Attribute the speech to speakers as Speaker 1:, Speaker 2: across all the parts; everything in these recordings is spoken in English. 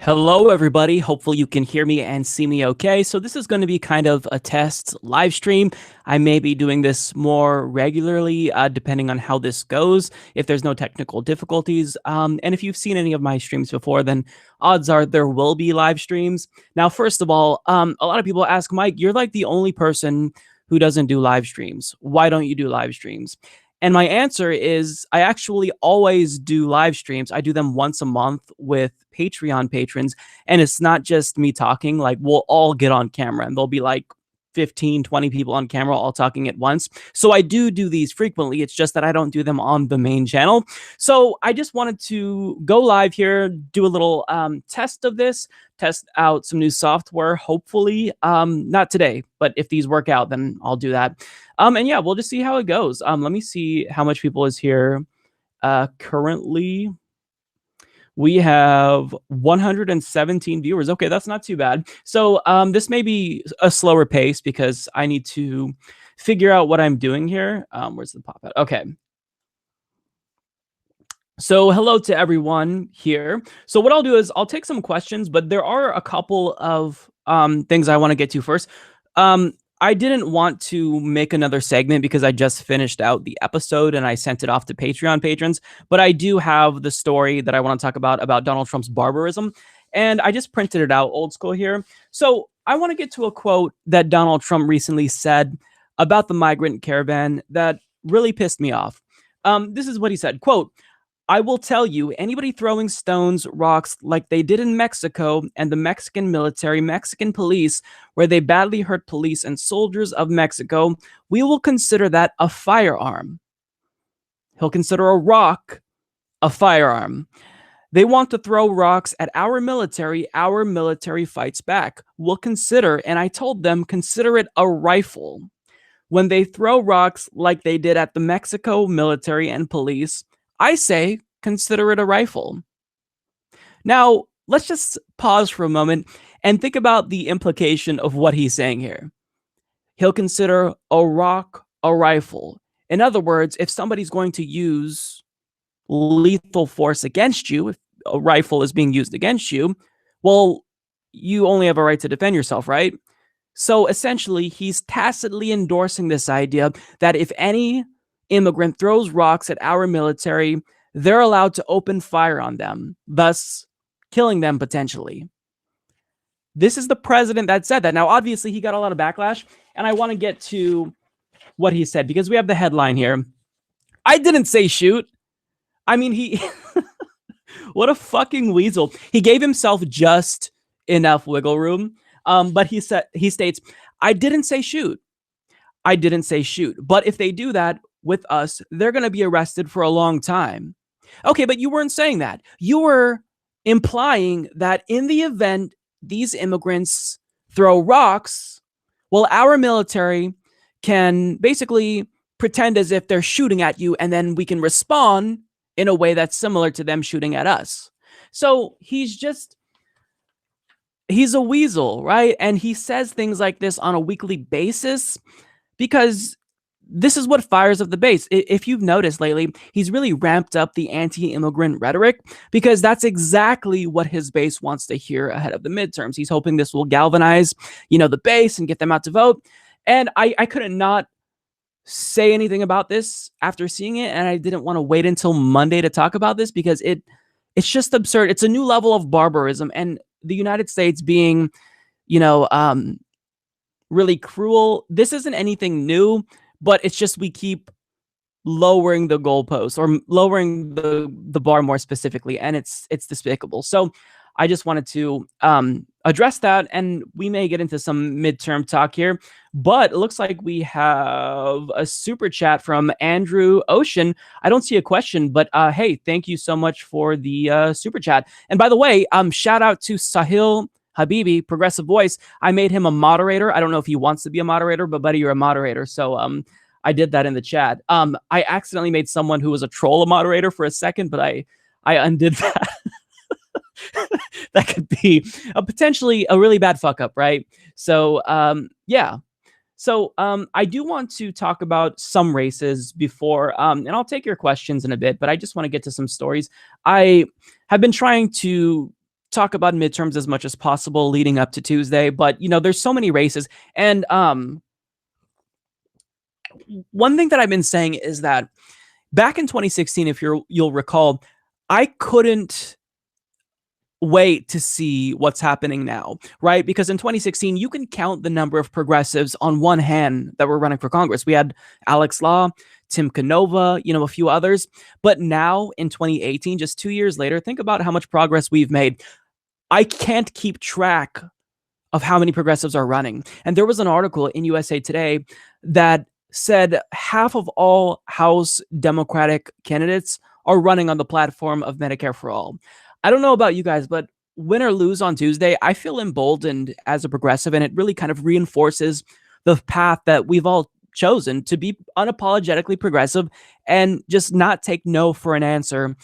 Speaker 1: Hello, everybody. Hopefully you can hear me and see me okay. So this is going to be kind of a test live stream. I may be doing this more regularly, depending on how this goes, if there's no technical difficulties. And if you've seen any of my streams before, then odds are there will be live streams. Now, first of all, a lot of people ask, Mike, you're like the only person who doesn't do live streams. Why don't you do live streams? And my answer is I actually always do live streams. I do them once a month with Patreon patrons. And it's not just me talking, like we'll all get on camera and there'll be like 15, 20 people on camera all talking at once. So I do these frequently. It's just that I don't do them on the main channel. So I just wanted to go live here, do a little test of this, test out some new software, hopefully. Not today, but if these work out, then I'll do that. And yeah, we'll just see how it goes. Let me see how much people is here. Currently, we have 117 viewers. Okay, that's not too bad. So this may be a slower pace because I need to figure out what I'm doing here. Where's the pop-out? Okay. So hello to everyone here. So what I'll do is I'll take some questions, but there are a couple of things I want to get to first. I didn't want to make another segment because I just finished out the episode and I sent it off to Patreon patrons. But I do have the story that I want to talk about Donald Trump's barbarism. And I just printed it out old school here. So I want to get to a quote that Donald Trump recently said about the migrant caravan that really pissed me off. This is what he said, quote, "I will tell you, anybody throwing stones, rocks like they did in Mexico and the Mexican military, Mexican police, where they badly hurt police and soldiers of Mexico, we will consider that a firearm." He'll consider a rock a firearm. "They want to throw rocks at our military fights back. We'll consider," and I told them, consider it a rifle. "When they throw rocks like they did at the Mexico military and police, I say, consider it a rifle." Now, let's just pause for a moment and think about the implication of what he's saying here. He'll consider a rock a rifle. In other words, if somebody's going to use lethal force against you, if a rifle is being used against you, well, you only have a right to defend yourself, right? So essentially, he's tacitly endorsing this idea that if any immigrant throws rocks at our military, they're allowed to open fire on them, thus killing them potentially. This is the president that said that. Now, obviously, he got a lot of backlash, and I want to get to what he said because we have the headline here. I didn't say shoot. I mean, he... what a fucking weasel. He gave himself just enough wiggle room, but he states, "I didn't say shoot. I didn't say shoot. But if they do that with us, they're going to be arrested for a long time." Okay, but you weren't saying that. You were implying that in the event these immigrants throw rocks, well, our military can basically pretend as if they're shooting at you, and then we can respond in a way that's similar to them shooting at us. So he's a weasel, right? And he says things like this on a weekly basis because this is what fires up the base. If you've noticed lately, he's really ramped up the anti-immigrant rhetoric because that's exactly what his base wants to hear ahead of the midterms. He's hoping this will galvanize, the base and get them out to vote. And I couldn't not say anything about this after seeing it, and I didn't want to wait until Monday to talk about this because it's just absurd. It's a new level of barbarism, and the United States being, really cruel. This isn't anything new, but it's just we keep lowering the goalposts or lowering the bar more specifically, and it's despicable. So I just wanted to address that, and we may get into some midterm talk here, but it looks like we have a super chat from Andrew Ocean. I don't see a question, but hey, thank you so much for the super chat. And by the way, shout out to Sahil Habibi, Progressive Voice. I made him a moderator. I don't know if he wants to be a moderator, but buddy, you're a moderator. So I did that in the chat. I accidentally made someone who was a troll a moderator for a second, but I undid that. That could be potentially a really bad fuck up, right? So yeah. So I do want to talk about some races before, and I'll take your questions in a bit, but I just want to get to some stories. I have been trying to talk about midterms as much as possible leading up to Tuesday, but there's so many races. And one thing that I've been saying is that back in 2016, if you'll recall, I couldn't wait to see what's happening now, right? Because in 2016, you can count the number of progressives on one hand that were running for Congress. We had Alex Law, Tim Canova, a few others. But now in 2018, just 2 years later, think about how much progress we've made. I can't keep track of how many progressives are running. And there was an article in USA Today that said half of all House Democratic candidates are running on the platform of Medicare for All. I don't know about you guys, but win or lose on Tuesday, I feel emboldened as a progressive, and it really kind of reinforces the path that we've all chosen to be unapologetically progressive and just not take no for an answer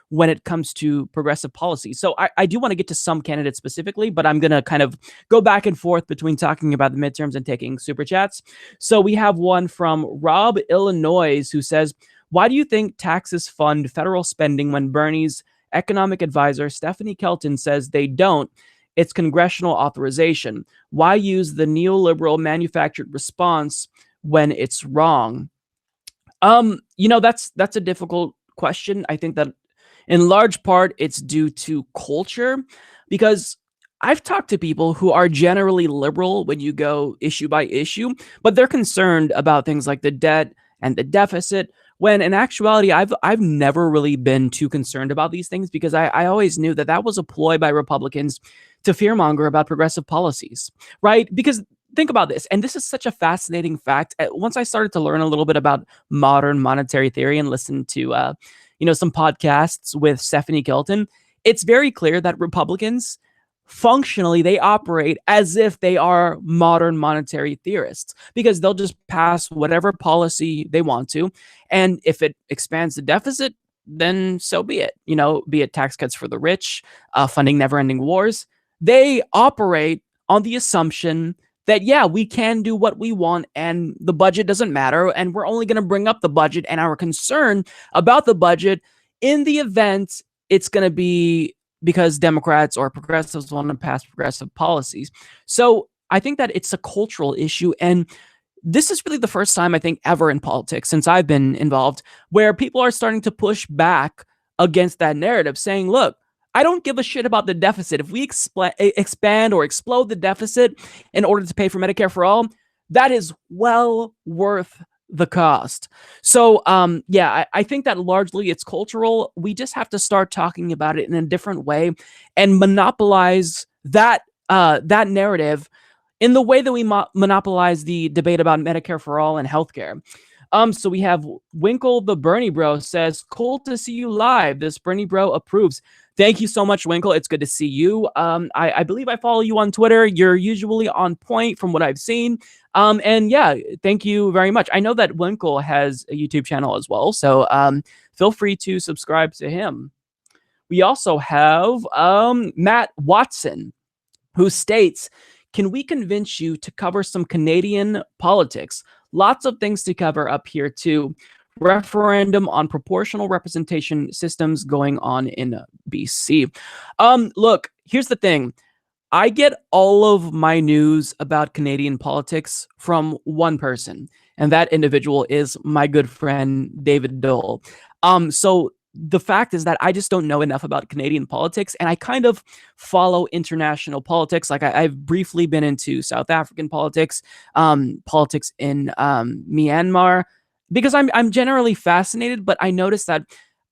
Speaker 1: when it comes to progressive policy. So I do want to get to some candidates specifically, but I'm going to kind of go back and forth between talking about the midterms and taking super chats. So we have one from Rob Illinois who says, why do you think taxes fund federal spending when Bernie's economic advisor Stephanie Kelton says they don't? It's congressional authorization. Why use the neoliberal manufactured response when it's wrong? That's a difficult question. I think that in large part, it's due to culture, because I've talked to people who are generally liberal when you go issue by issue, but they're concerned about things like the debt and the deficit, when in actuality, I've never really been too concerned about these things, because I always knew that that was a ploy by Republicans to fearmonger about progressive policies, right? Because think about this, and this is such a fascinating fact. Once I started to learn a little bit about modern monetary theory and listen to some podcasts with Stephanie Kelton, it's very clear that Republicans functionally they operate as if they are modern monetary theorists, because they'll just pass whatever policy they want to, and if it expands the deficit, then so be it. Be it tax cuts for the rich, funding never-ending wars. They operate on the assumption that, yeah, we can do what we want and the budget doesn't matter, and we're only going to bring up the budget and our concern about the budget in the event it's going to be because Democrats or progressives want to pass progressive policies. So I think that it's a cultural issue, and this is really the first time I think ever in politics since I've been involved where people are starting to push back against that narrative, saying, look, I don't give a shit about the deficit. If we expand or explode the deficit in order to pay for Medicare for all, that is well worth the cost. So, I think that largely it's cultural. We just have to start talking about it in a different way and monopolize that narrative in the way that we monopolize the debate about Medicare for all and healthcare. So we have Winkle the Bernie Bro says, cool to see you live. This Bernie Bro approves. Thank you so much, Winkle. It's good to see you. I believe I follow you on Twitter. You're usually on point from what I've seen. And yeah, thank you very much. I know that Winkle has a YouTube channel as well, so feel free to subscribe to him. We also have Matt Watson, who states, can we convince you to cover some Canadian politics? Lots of things to cover up here too. Referendum on proportional representation systems going on in BC. Look, here's the thing. I get all of my news about Canadian politics from one person, and that individual is my good friend, David Dole. So the fact is that I just don't know enough about Canadian politics, and I kind of follow international politics. Like I've briefly been into South African politics, politics in Myanmar, because I'm generally fascinated, but I noticed that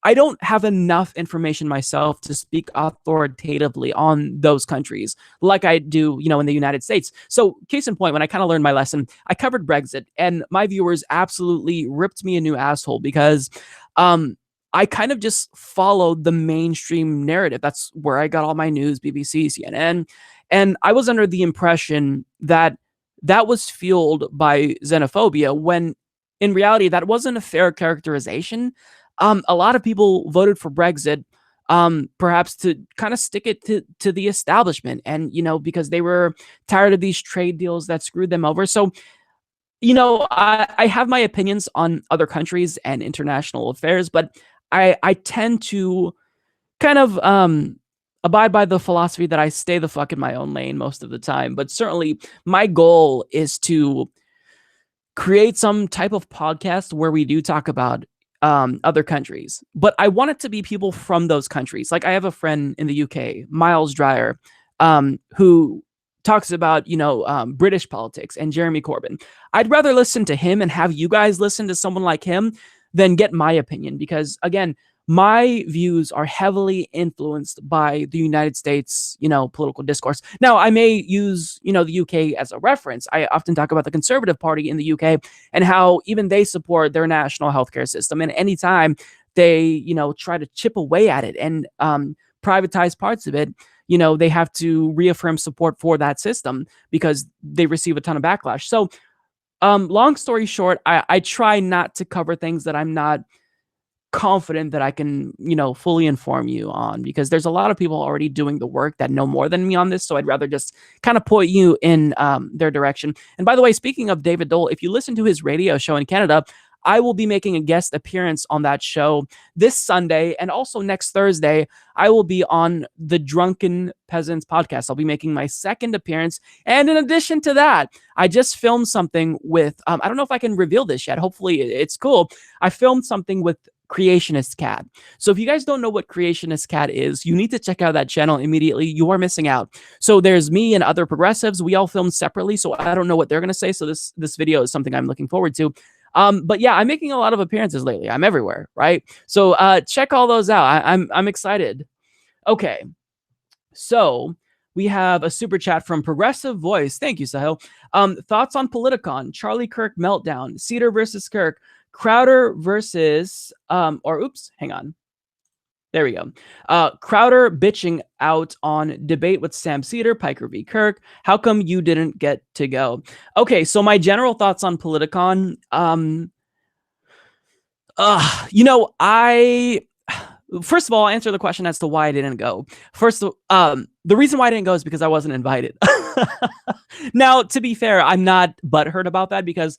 Speaker 1: I don't have enough information myself to speak authoritatively on those countries like I do, in the United States. So case in point, when I kind of learned my lesson, I covered Brexit, and my viewers absolutely ripped me a new asshole because I kind of just followed the mainstream narrative. That's where I got all my news, BBC, CNN. And I was under the impression that that was fueled by xenophobia, when in reality, that wasn't a fair characterization. A lot of people voted for Brexit, perhaps to kind of stick it to the establishment, and because they were tired of these trade deals that screwed them over. So, I have my opinions on other countries and international affairs, but I tend to kind of abide by the philosophy that I stay the fuck in my own lane most of the time. But certainly my goal is to create some type of podcast where we do talk about other countries, but I want it to be people from those countries. Like I have a friend in the UK, Miles Dreyer, who talks about, British politics, and Jeremy Corbyn. I'd rather listen to him and have you guys listen to someone like him than get my opinion, because again, my views are heavily influenced by the United States, political discourse. Now, I may use, the UK as a reference. I often talk about the Conservative Party in the UK and how even they support their national healthcare system. And anytime they, try to chip away at it and privatize parts of it, they have to reaffirm support for that system because they receive a ton of backlash. So, long story short, I try not to cover things that I'm not confident that I can, fully inform you on, because there's a lot of people already doing the work that know more than me on this. So I'd rather just kind of point you in their direction. And by the way, speaking of David Dole, if you listen to his radio show in Canada, I will be making a guest appearance on that show this Sunday, and also next Thursday, I will be on the Drunken Peasants podcast. I'll be making my second appearance. And in addition to that, I just filmed something with, I don't know if I can reveal this yet. Hopefully it's cool. I filmed something with Creationist Cat. So if you guys don't know what Creationist Cat is, you need to check out that channel immediately. You are missing out. So there's me and other progressives. We all filmed separately, so I don't know what they're going to say. So this video is something I'm looking forward to. But yeah, I'm making a lot of appearances lately. I'm everywhere, right? So check all those out. I'm excited. Okay, so we have a super chat from Progressive Voice. Thank you, Sahil. Thoughts on Politicon, Charlie Kirk meltdown, Cedar versus Kirk, Crowder versus, hang on. There we go. Crowder bitching out on debate with Sam Cedar, Piker v. Kirk. How come you didn't get to go? Okay, so my general thoughts on Politicon. First of all, I'll answer the question as to why I didn't go. First, the reason why I didn't go is because I wasn't invited. Now, to be fair, I'm not butthurt about that, because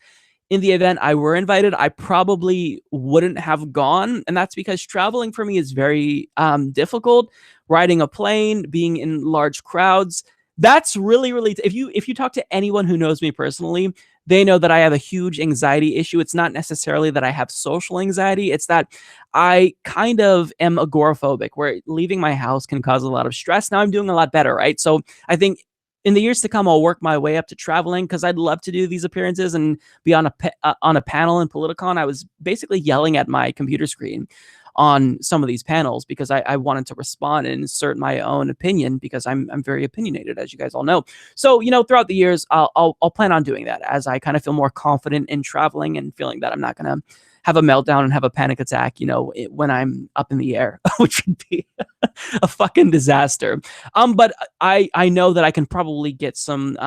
Speaker 1: in the event I were invited, I probably wouldn't have gone. And that's because traveling for me is very difficult. Riding a plane, being in large crowds, that's really, really, if you talk to anyone who knows me personally, they know that I have a huge anxiety issue. It's not necessarily that I have social anxiety. It's that I kind of am agoraphobic, where leaving my house can cause a lot of stress. Now I'm doing a lot better, right? So I think in the years to come, I'll work my way up to traveling, because I'd love to do these appearances and be on a panel in Politicon. I was basically yelling at my computer screen on some of these panels because I wanted to respond and insert my own opinion, because I'm very opinionated, as you guys all know. So, throughout the years, I'll plan on doing that as I kind of feel more confident in traveling and feeling that I'm not going to have a meltdown and have a panic attack, when I'm up in the air, which would be a fucking disaster. But I know that I can probably get some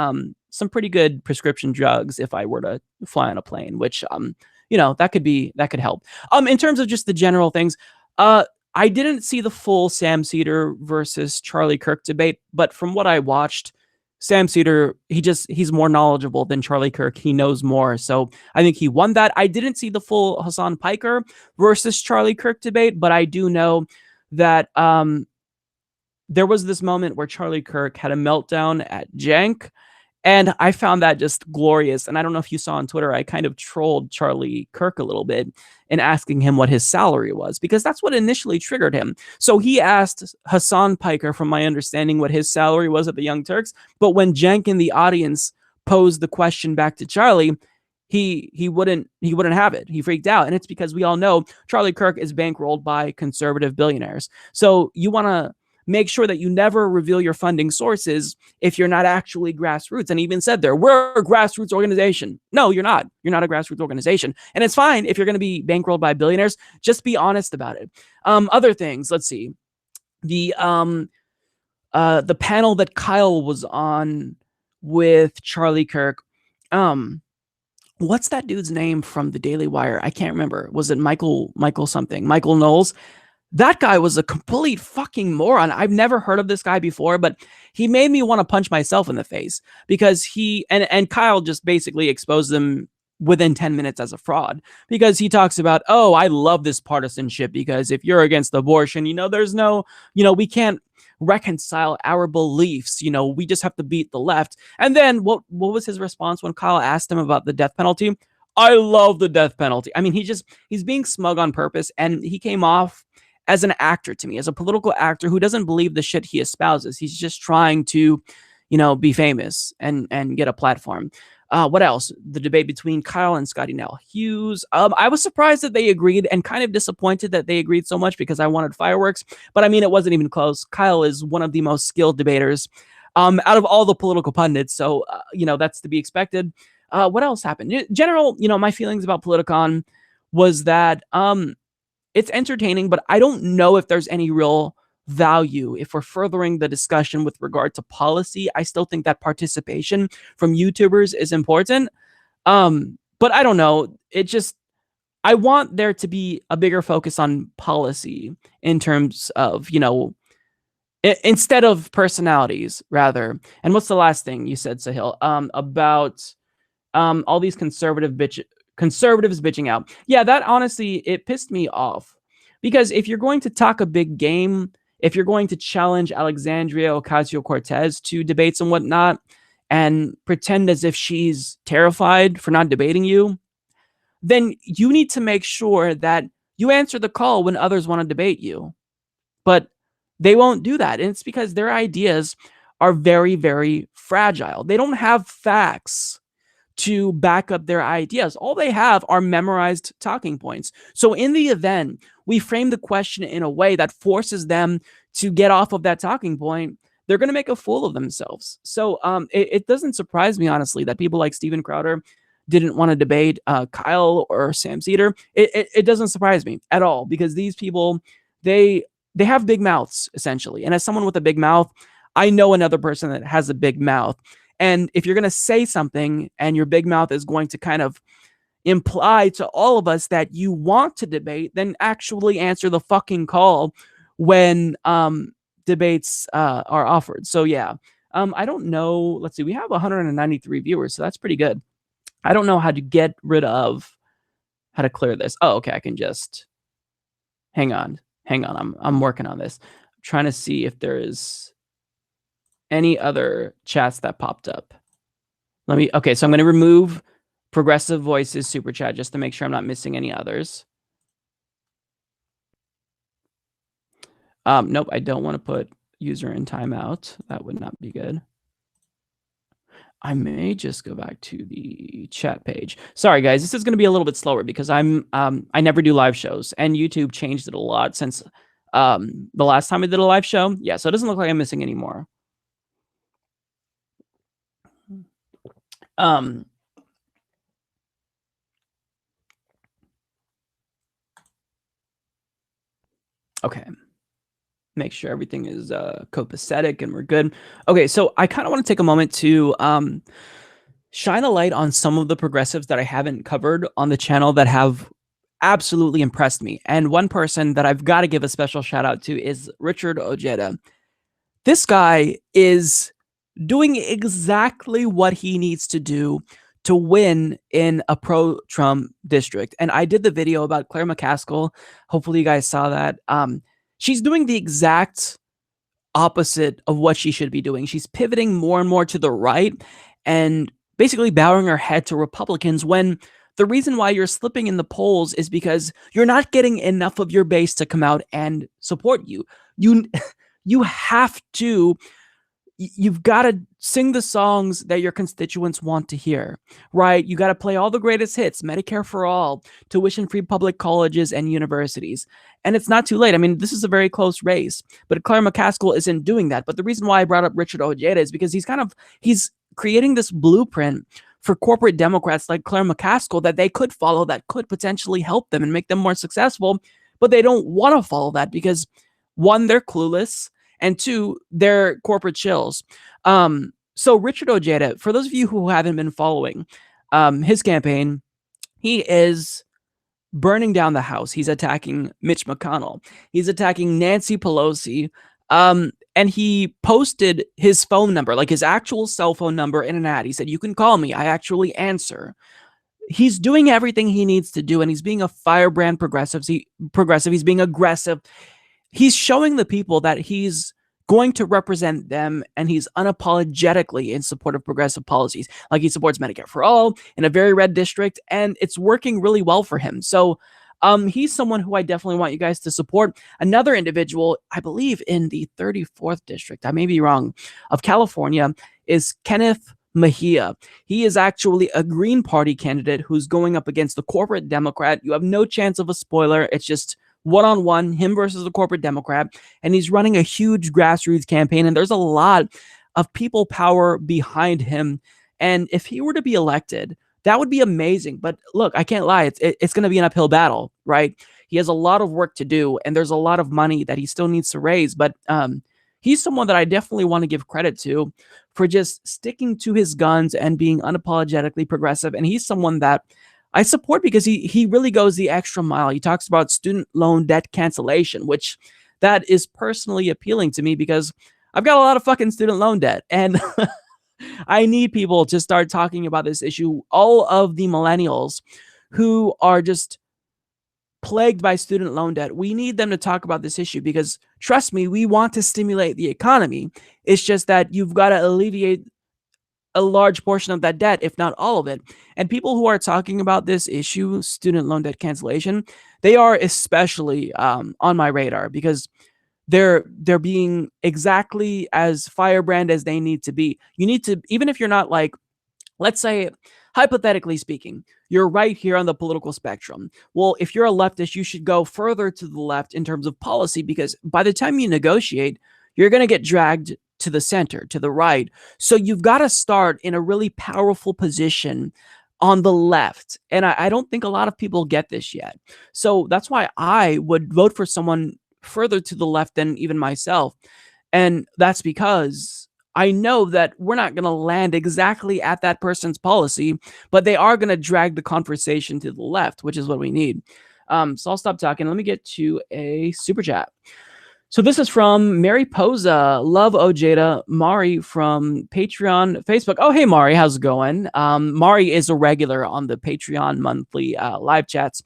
Speaker 1: pretty good prescription drugs if I were to fly on a plane, which, that could help. In terms of just the general things, I didn't see the full Sam Cedar versus Charlie Kirk debate, but from what I watched, Sam Cedar, he's more knowledgeable than Charlie Kirk. He knows more. So I think he won that. I didn't see the full Hassan Piker versus Charlie Kirk debate, but I do know that there was this moment where Charlie Kirk had a meltdown at Jank, and I found that just glorious. And I don't know if you saw on Twitter, I kind of trolled Charlie Kirk a little bit in asking him what his salary was, because that's what initially triggered him. So he asked Hassan Piker, from my understanding, what his salary was at the Young Turks. But when Jank in the audience posed the question back to Charlie, he wouldn't have it. He freaked out. And it's because we all know Charlie Kirk is bankrolled by conservative billionaires. So you want to make sure that you never reveal your funding sources if you're not actually grassroots. And he even said there, we're a grassroots organization. No, you're not. You're not a grassroots organization. And it's fine if you're going to be bankrolled by billionaires. Just be honest about it. Other things, let's see. The panel that Kyle was on with Charlie Kirk. What's that dude's name from the Daily Wire? I can't remember. Was it Michael something? Michael Knowles? That guy was a complete fucking moron. I've never heard of this guy before, but he made me want to punch myself in the face, because he and Kyle just basically exposed him within 10 minutes as a fraud, because he talks about, oh, I love this partisanship, because if you're against abortion, there's no, we can't reconcile our beliefs. We just have to beat the left. And then what was his response when Kyle asked him about the death penalty? I love the death penalty. I mean, he's being smug on purpose, and he came off as an actor to me, as a political actor who doesn't believe the shit he espouses. He's just trying to, be famous and get a platform. What else? The debate between Kyle and Scotty Nell Hughes. I was surprised that they agreed and kind of disappointed that they agreed so much because I wanted fireworks. But I mean, it wasn't even close. Kyle is one of the most skilled debaters out of all the political pundits. So, that's to be expected. What else happened? In general, my feelings about Politicon was that it's entertaining, but I don't know if there's any real value if we're furthering the discussion with regard to policy. I still think that participation from YouTubers is important. But I don't know. I want there to be a bigger focus on policy in terms of, instead of personalities, rather. And what's the last thing you said, Sahil, about all these conservatives bitching out? Yeah, that honestly, it pissed me off. Because if you're going to talk a big game, if you're going to challenge Alexandria Ocasio-Cortez to debates and whatnot, and pretend as if she's terrified for not debating you, then you need to make sure that you answer the call when others want to debate you. But they won't do that. And it's because their ideas are very, very fragile. They don't have facts to back up their ideas. All they have are memorized talking points. So in the event we frame the question in a way that forces them to get off of that talking point, they're going to make a fool of themselves. So it doesn't surprise me, honestly, that people like Steven Crowder didn't want to debate Kyle or Sam Seder. It doesn't surprise me at all, because these people, they have big mouths, essentially. And as someone with a big mouth, I know another person that has a big mouth. And if you're going to say something and your big mouth is going to kind of imply to all of us that you want to debate, then actually answer the fucking call when debates are offered. So yeah, I don't know. Let's see. We have 193 viewers, so that's pretty good. I don't know how to clear this. Oh, okay. I can just hang on. I'm working on this. I'm trying to see if there is any other chats that popped up. Okay, so I'm going to remove Progressive Voices super chat just to make sure I'm not missing any others. Nope, I don't want to put user in timeout. That would not be good. I may just go back to the chat page. Sorry, guys, this is going to be a little bit slower because I never do live shows, and YouTube changed it a lot since the last time I did a live show. Yeah, so it doesn't look like I'm missing any more. Okay. Make sure everything is copacetic and we're good. Okay, so I kind of want to take a moment to shine a light on some of the progressives that I haven't covered on the channel that have absolutely impressed me. And one person that I've got to give a special shout out to is Richard Ojeda. This guy is doing exactly what he needs to do to win in a pro-Trump district. And I did the video about Claire McCaskill. Hopefully you guys saw that. She's doing the exact opposite of what she should be doing. She's pivoting more and more to the right and basically bowing her head to Republicans, when the reason why you're slipping in the polls is because you're not getting enough of your base to come out and support you. You have to, you've got to sing the songs that your constituents want to hear, right? You got to play all the greatest hits, Medicare for all, tuition-free public colleges and universities. And it's not too late. I mean, this is a very close race, but Claire McCaskill isn't doing that. But the reason why I brought up Richard Ojeda is because he's creating this blueprint for corporate Democrats like Claire McCaskill that they could follow, that could potentially help them and make them more successful. But they don't want to follow that because, one, they're clueless, and two, they're corporate shills. So Richard Ojeda, for those of you who haven't been following his campaign, he is burning down the House. He's attacking Mitch McConnell. He's attacking Nancy Pelosi. And he posted his phone number, like his actual cell phone number, in an ad. He said, "You can call me. I actually answer." He's doing everything he needs to do, and he's being a firebrand progressive. He's being aggressive. He's showing the people that he's going to represent them, and he's unapologetically in support of progressive policies. Like, he supports Medicare for all in a very red district, and it's working really well for him. So he's someone who I definitely want you guys to support. Another individual, I believe in the 34th district, I may be wrong, of California, is Kenneth Mejia. He is actually a Green Party candidate who's going up against the corporate Democrat. You have no chance of a spoiler. It's just one-on-one, him versus the corporate Democrat, and he's running a huge grassroots campaign, and there's a lot of people power behind him. And if he were to be elected, that would be amazing. But look, I can't lie. It's going to be an uphill battle, right? He has a lot of work to do, and there's a lot of money that he still needs to raise. But he's someone that I definitely want to give credit to for just sticking to his guns and being unapologetically progressive. And he's someone that I support because he really goes the extra mile. He talks about student loan debt cancellation, which that is personally appealing to me because I've got a lot of fucking student loan debt, and I need people to start talking about this issue. All of the millennials who are just plagued by student loan debt, we need them to talk about this issue because, trust me, we want to stimulate the economy. It's just that you've got to alleviate a large portion of that debt, if not all of it. And people who are talking about this issue, student loan debt cancellation, they are especially on my radar because they're being exactly as firebrand as they need to be. You need to, even if you're not like, let's say, hypothetically speaking, you're right here on the political spectrum. Well, if you're a leftist, you should go further to the left in terms of policy, because by the time you negotiate, you're going to get dragged to the center, to the right. So you've got to start in a really powerful position on the left. And I don't think a lot of people get this yet. So that's why I would vote for someone further to the left than even myself. And that's because I know that we're not going to land exactly at that person's policy, but they are going to drag the conversation to the left, which is what we need. So I'll stop talking. Let me get to a super chat. So this is from Mary Posa, Love Ojeda, Mari from Patreon, Facebook. Oh, hey, Mari, how's it going? Mari is a regular on the Patreon monthly live chats.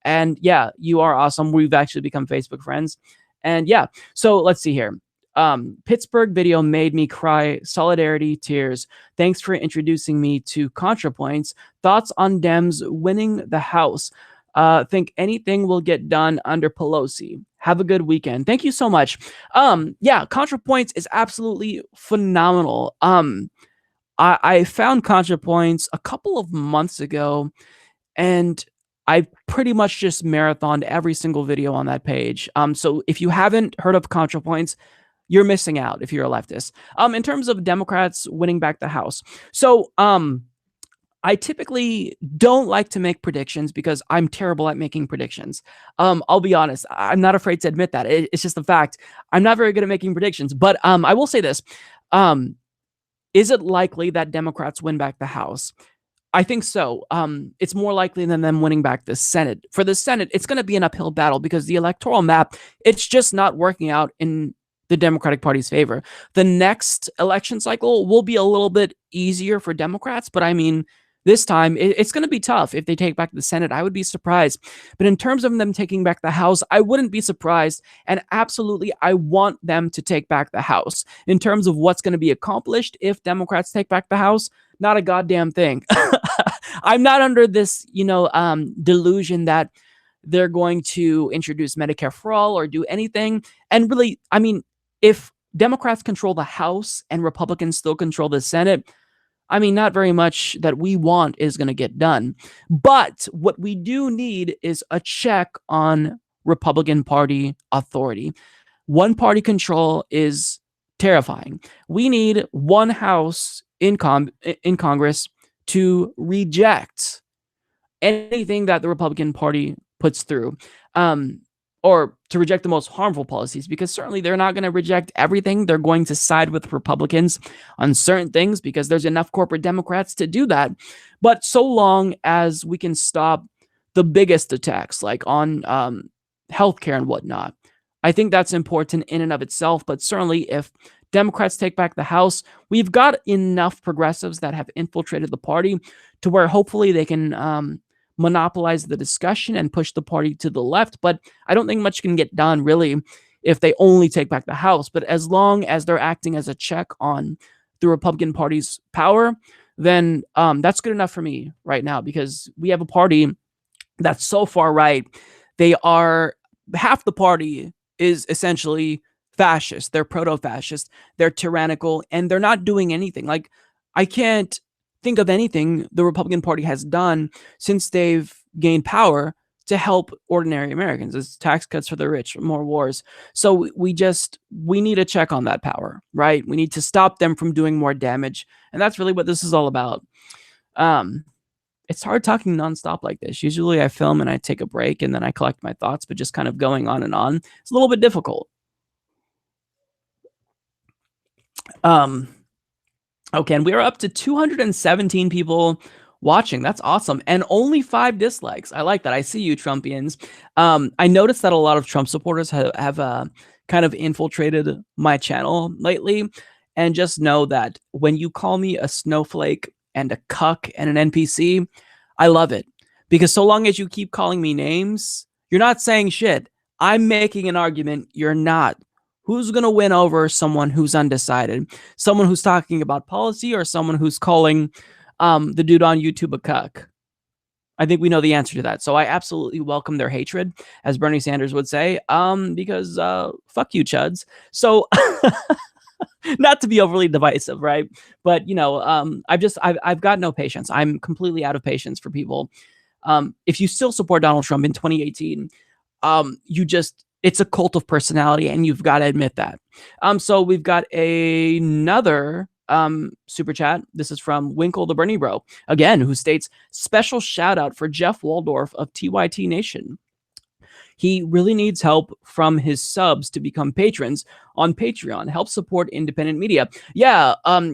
Speaker 1: And yeah, you are awesome. We've actually become Facebook friends. And yeah, so let's see here. Pittsburgh video made me cry. Solidarity, tears. Thanks for introducing me to ContraPoints. Thoughts on Dems winning the House. Think anything will get done under Pelosi. Have a good weekend. Thank you so much. Yeah, ContraPoints is absolutely phenomenal. I found ContraPoints a couple of months ago, and I pretty much just marathoned every single video on that page. So if you haven't heard of ContraPoints, you're missing out if you're a leftist. In terms of Democrats winning back the House. So, I typically don't like to make predictions because I'm terrible at making predictions. I'll be honest. I'm not afraid to admit that. It's just a fact. I'm not very good at making predictions, but I will say this. Is it likely that Democrats win back the House? I think so. It's more likely than them winning back the Senate. For the Senate, it's going to be an uphill battle because the electoral map, it's just not working out in the Democratic Party's favor. The next election cycle will be a little bit easier for Democrats, but I mean, this time, it's going to be tough if they take back the Senate. I would be surprised. But in terms of them taking back the House, I wouldn't be surprised. And absolutely, I want them to take back the House. In terms of what's going to be accomplished if Democrats take back the House, not a goddamn thing. I'm not under this, delusion that they're going to introduce Medicare for all or do anything. And really, I mean, if Democrats control the House and Republicans still control the Senate, I mean, not very much that we want is going to get done. But what we do need is a check on Republican Party authority. One party control is terrifying. We need one house in Congress to reject anything that the Republican Party puts through. Or to reject the most harmful policies, because certainly they're not going to reject everything. They're going to side with Republicans on certain things because there's enough corporate Democrats to do that. But so long as we can stop the biggest attacks, like on healthcare and whatnot, I think that's important in and of itself. But certainly if Democrats take back the House, we've got enough progressives that have infiltrated the party to where hopefully they can monopolize the discussion and push the party to the left. But I don't think much can get done really if they only take back the House. But as long as they're acting as a check on the Republican Party's power, then that's good enough for me right now, because we have a party that's so far right. They are, half the party is essentially fascist. They're proto-fascist. They're tyrannical, and they're not doing anything. Like, I can't think of anything the Republican Party has done since they've gained power to help ordinary Americans. It's tax cuts for the rich, more wars. So we need to check on that power, right? We need to stop them from doing more damage. And that's really what this is all about. It's hard talking nonstop like this. Usually I film and I take a break and then I collect my thoughts, but just kind of going on and on, it's a little bit difficult. Okay, and we are up to 217 people watching. That's awesome. And only 5 dislikes. I like that. I see you, Trumpians. I noticed that a lot of Trump supporters have kind of infiltrated my channel lately. And just know that when you call me a snowflake and a cuck and an NPC, I love it. Because so long as you keep calling me names, you're not saying shit. I'm making an argument. You're not. Who's going to win over someone who's undecided? Someone who's talking about policy, or someone who's calling the dude on YouTube a cuck? I think we know the answer to that. So I absolutely welcome their hatred, as Bernie Sanders would say, because fuck you, chuds. So not to be overly divisive, right? But, you know, I've got no patience. I'm completely out of patience for people. If you still support Donald Trump in 2018, it's a cult of personality, and you've got to admit that. So we've got another super chat. This is from Winkle the Bernie Bro, again, who states, special shout out for Jeff Waldorf of TYT Nation. He really needs help from his subs to become patrons on Patreon. Help support independent media. Yeah, I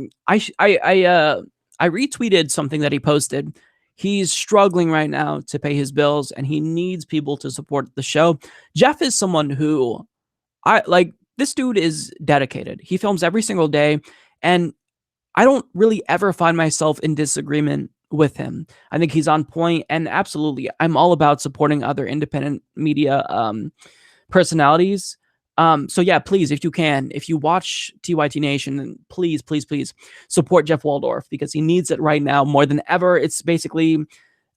Speaker 1: retweeted something that he posted. He's struggling right now to pay his bills, and he needs people to support the show. Jeff is someone who I like. This dude is dedicated. He films every single day, and I don't really ever find myself in disagreement with him. I think he's on point, and absolutely, I'm all about supporting other independent media personalities. So yeah, please, if you can, if you watch TYT Nation, please, please, please support Jeff Waldorf, because he needs it right now more than ever. It's basically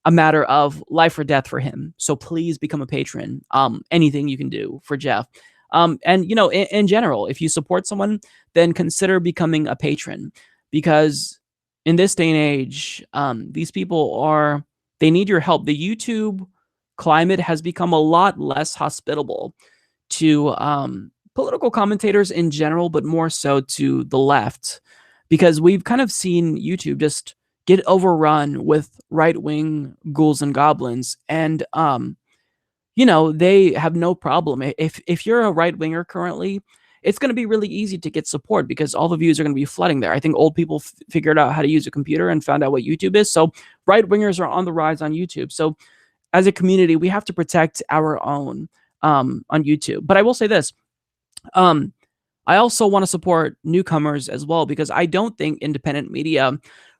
Speaker 1: a matter of life or death for him. So please become a patron. Anything you can do for Jeff. And, you know, in general, if you support someone, then consider becoming a patron, because in this day and age, these people they need your help. The YouTube climate has become a lot less hospitable to political commentators in general, but more so to the left, because we've kind of seen YouTube just get overrun with right-wing ghouls and goblins. And, you know, they have no problem. If you're a right-winger currently, it's going to be really easy to get support, because all the views are going to be flooding there. I think old people figured out how to use a computer and found out what YouTube is. So right-wingers are on the rise on YouTube. So as a community, we have to protect our own on YouTube. But I will say this. I also want to support newcomers as well, because I don't think independent media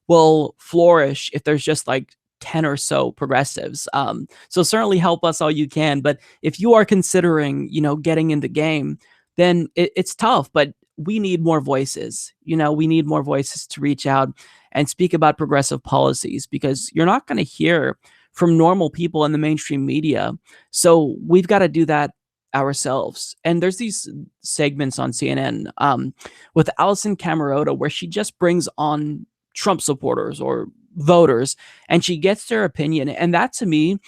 Speaker 1: will flourish if there's just like 10 or so progressives. So certainly help us all you can. But if you are considering, you know, getting in the game, then it's tough. But we need more voices. You know, we need more voices to reach out and speak about progressive policies, because you're not going to hear from normal people in the mainstream media. So we've got to do that ourselves. And there's these segments on CNN with Alison Camerota where she just brings on Trump supporters or voters, and she gets their opinion. And that to me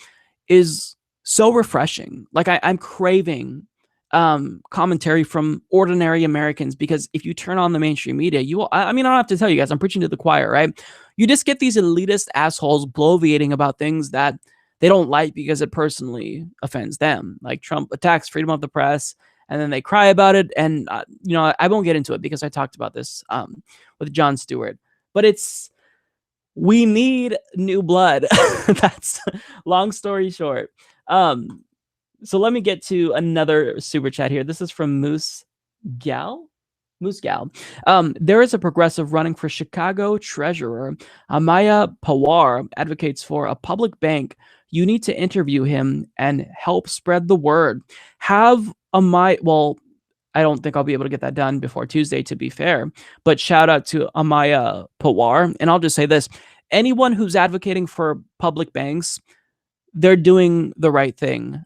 Speaker 1: is so refreshing. Like I'm craving commentary from ordinary Americans, because if you turn on the mainstream media, I mean, I don't have to tell you guys, I'm preaching to the choir, right? You just get these elitist assholes bloviating about things that they don't like because it personally offends them. Like Trump attacks freedom of the press, and then they cry about it. And, you know, I won't get into it because I talked about this with Jon Stewart. But we need new blood. That's long story short. So let me get to another super chat here. This is from Moose Gal. There is a progressive running for Chicago treasurer. Amaya Pawar advocates for a public bank. You need to interview him and help spread the word. Well, I don't think I'll be able to get that done before Tuesday, to be fair. But shout out to Amaya Pawar. And I'll just say this: anyone who's advocating for public banks, they're doing the right thing.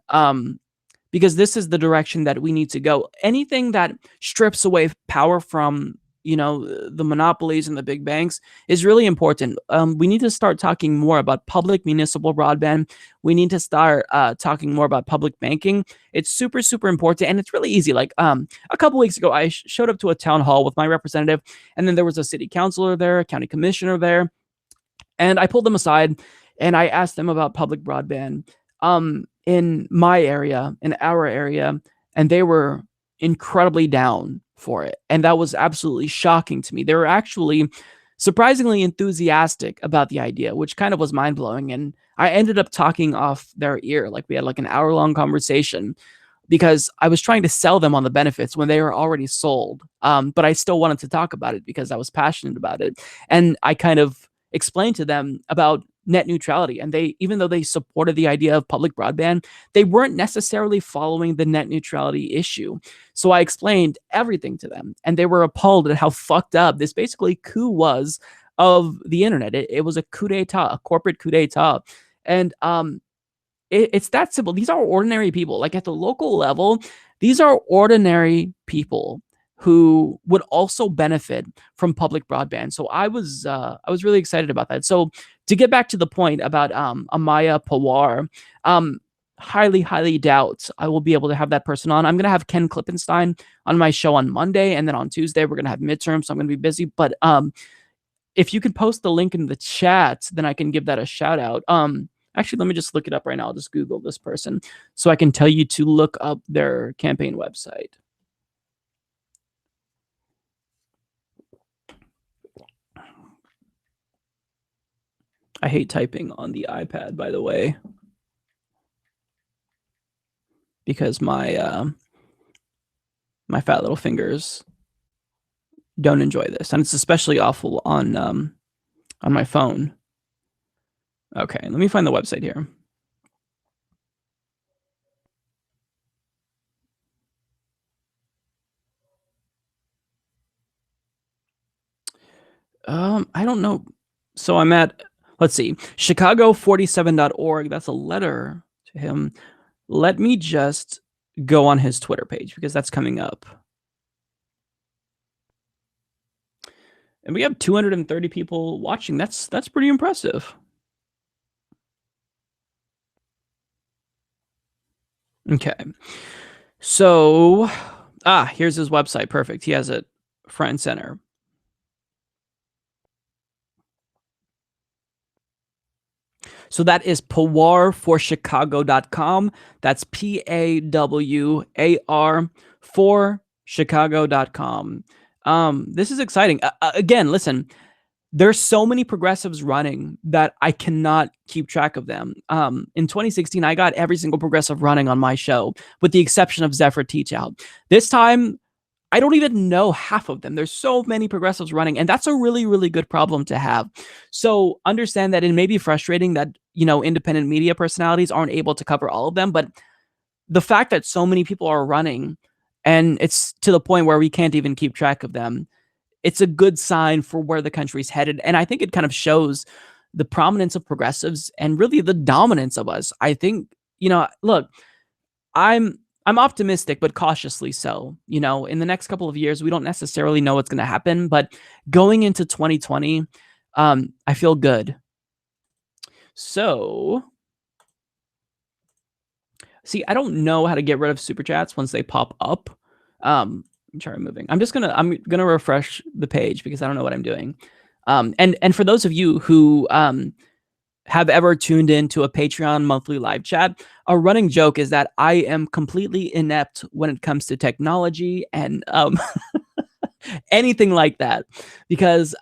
Speaker 1: Because this is the direction that we need to go. Anything that strips away power from, the monopolies and the big banks is really important. We need to start talking more about public municipal broadband. We need to start talking more about public banking. It's super, super important, and it's really easy. Like a couple weeks ago, I showed up to a town hall with my representative, and then there was a city councilor there, a county commissioner there, and I pulled them aside and I asked them about public broadband in my area, in our area, and they were incredibly down for it. And that was absolutely shocking to me. They were actually surprisingly enthusiastic about the idea, which kind of was mind blowing. And I ended up talking off their ear. Like we had like an hour-long conversation because I was trying to sell them on the benefits when they were already sold. But I still wanted to talk about it because I was passionate about it. And I kind of explained to them about net neutrality. And they, even though they supported the idea of public broadband, they weren't necessarily following the net neutrality issue. So I explained everything to them, and they were appalled at how fucked up this basically coup was of the internet. It was a coup d'etat, a corporate coup d'etat. And it's that simple. These are ordinary people. Like at the local level, these are ordinary people who would also benefit from public broadband. So I was really excited about that. So to get back to the point about Amaya Pawar, highly doubt I will be able to have that person on. I'm gonna have Ken Klippenstein on my show on Monday, and then on Tuesday we're gonna have midterm, so I'm gonna be busy. But if you can post the link in the chat, then I can give that a shout out. Actually, let me just look it up right now. I'll just Google this person so I can tell you to look up their campaign website. I hate typing on the iPad, by the way, because my fat little fingers don't enjoy this, and it's especially awful on my phone. Okay, let me find the website here. I don't know. So I'm at, let's see, chicago47.org. That's a letter to him. Let me just go on his Twitter page because that's coming up. And we have 230 people watching. That's pretty impressive. Okay. So, here's his website. Perfect. He has it front and center. So that is pawarforchicago.com. That's PAWAR for chicago.com. This is exciting. Again, listen, there's so many progressives running that I cannot keep track of them. In 2016, I got every single progressive running on my show, with the exception of Zephyr Teachout. This time, I don't even know half of them. There's so many progressives running, and that's a really, really good problem to have. So understand that it may be frustrating that, independent media personalities aren't able to cover all of them, but the fact that so many people are running and it's to the point where we can't even keep track of them, it's a good sign for where the country's headed. And I think it kind of shows the prominence of progressives and really the dominance of us. I think, look, I'm optimistic, but cautiously so. In the next couple of years, we don't necessarily know what's going to happen, but going into 2020, I feel good. So, see, I don't know how to get rid of super chats once they pop up. Try removing. I'm gonna refresh the page because I don't know what I'm doing. And for those of you who have ever tuned into a Patreon monthly live chat, a running joke is that I am completely inept when it comes to technology and anything like that. Because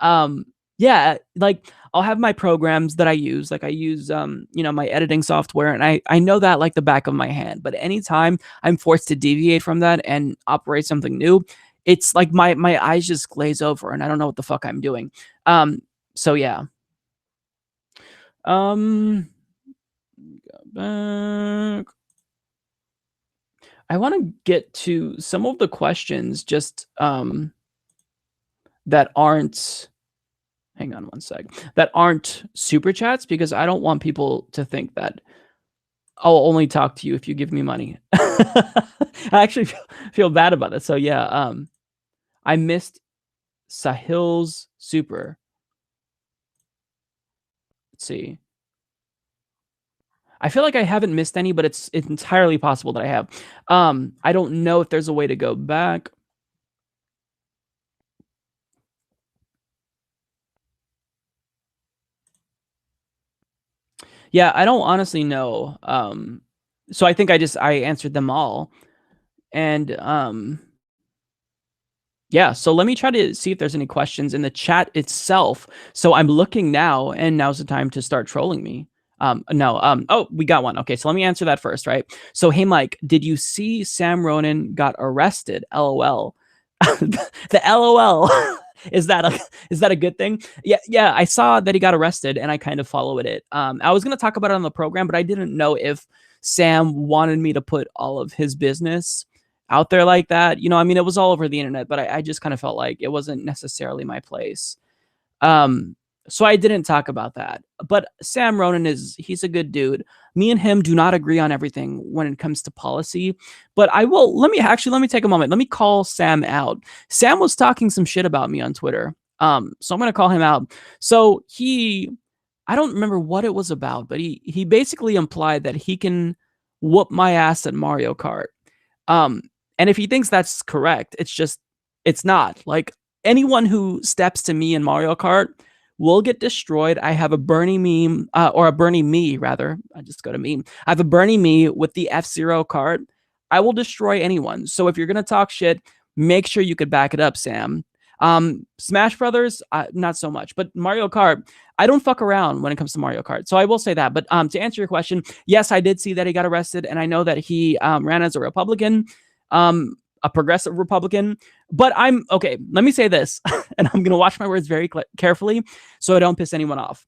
Speaker 1: yeah, like I'll have my programs that I use, like I use my editing software, and I know that like the back of my hand. But anytime I'm forced to deviate from that and operate something new, it's like my eyes just glaze over and I don't know what the fuck I'm doing. So yeah. Go back. I want to get to some of the questions just that aren't, hang on one sec, that aren't super chats, because I don't want people to think that I'll only talk to you if you give me money. I actually feel bad about it. So yeah, I missed Sahil's super. Let's see. I feel like I haven't missed any, but it's entirely possible that I have. I don't know if there's a way to go back. Yeah, I don't honestly know. So I think I answered them all. And yeah, so let me try to see if there's any questions in the chat itself. So I'm looking now, and now's the time to start trolling me. No, oh, we got one. Okay, so let me answer that first, right? So, hey, Mike, did you see Sam Ronan got arrested? LOL. The LOL. Is that a good thing? Yeah, I saw that he got arrested, and I kind of followed it. I was gonna talk about it on the program, but I didn't know if Sam wanted me to put all of his business out there like that. I mean, it was all over the internet, but I just kind of felt like it wasn't necessarily my place. Um, so I didn't talk about that. But Sam Ronan he's a good dude. Me and him do not agree on everything when it comes to policy, but let me take a moment. Let me call Sam out. Sam was talking some shit about me on Twitter. So I'm going to call him out. So I don't remember what it was about, but he basically implied that he can whoop my ass at Mario Kart. And if he thinks that's correct, it's not. Like, anyone who steps to me in Mario Kart will get destroyed. I have a Bernie meme, or a Bernie me, rather. I just go to meme. I have a Bernie me with the F-Zero cart. I will destroy anyone. So if you're going to talk shit, make sure you could back it up, Sam. Smash Brothers, not so much. But Mario Kart, I don't fuck around when it comes to Mario Kart. So I will say that. But to answer your question, yes, I did see that he got arrested. And I know that he ran as a Republican. A progressive Republican, but okay. Let me say this, and I'm going to watch my words very carefully so I don't piss anyone off.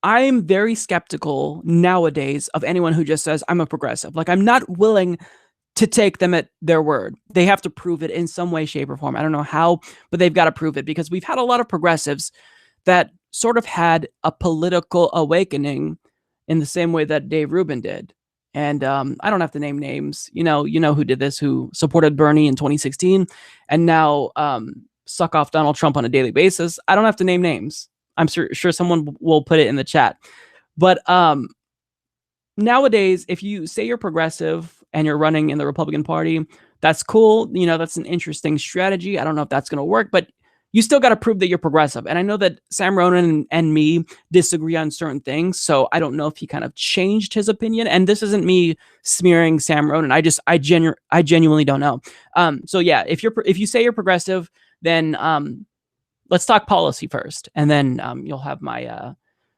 Speaker 1: I'm very skeptical nowadays of anyone who just says I'm a progressive. Like, I'm not willing to take them at their word. They have to prove it in some way, shape, or form. I don't know how, but they've got to prove it, because we've had a lot of progressives that sort of had a political awakening in the same way that Dave Rubin did. And I don't have to name names. You know who did this, who supported Bernie in 2016 and now suck off Donald Trump on a daily basis. I don't have to name names. I'm sure someone will put it in the chat. But nowadays, if you say you're progressive and you're running in the Republican Party, that's cool. That's an interesting strategy. I don't know if that's going to work, but you still got to prove that you're progressive. And I know that Sam Ronan and me disagree on certain things, so I don't know if he kind of changed his opinion. And this isn't me smearing Sam Ronan. I genuinely don't know. So yeah, if you say you're progressive, then let's talk policy first, and then you'll have my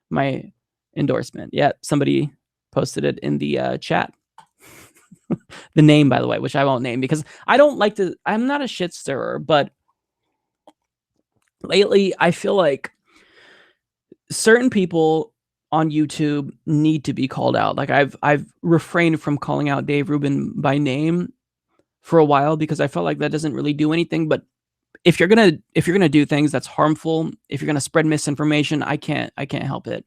Speaker 1: my endorsement. Yeah, somebody posted it in the chat. The name, by the way, which I won't name because I don't like to. I'm not a shit stirrer, but lately I feel like certain people on YouTube need to be called out. Like, I've refrained from calling out Dave Rubin by name for a while because I felt like that doesn't really do anything. But if you're gonna do things that's harmful, if you're gonna spread misinformation, I can't help it.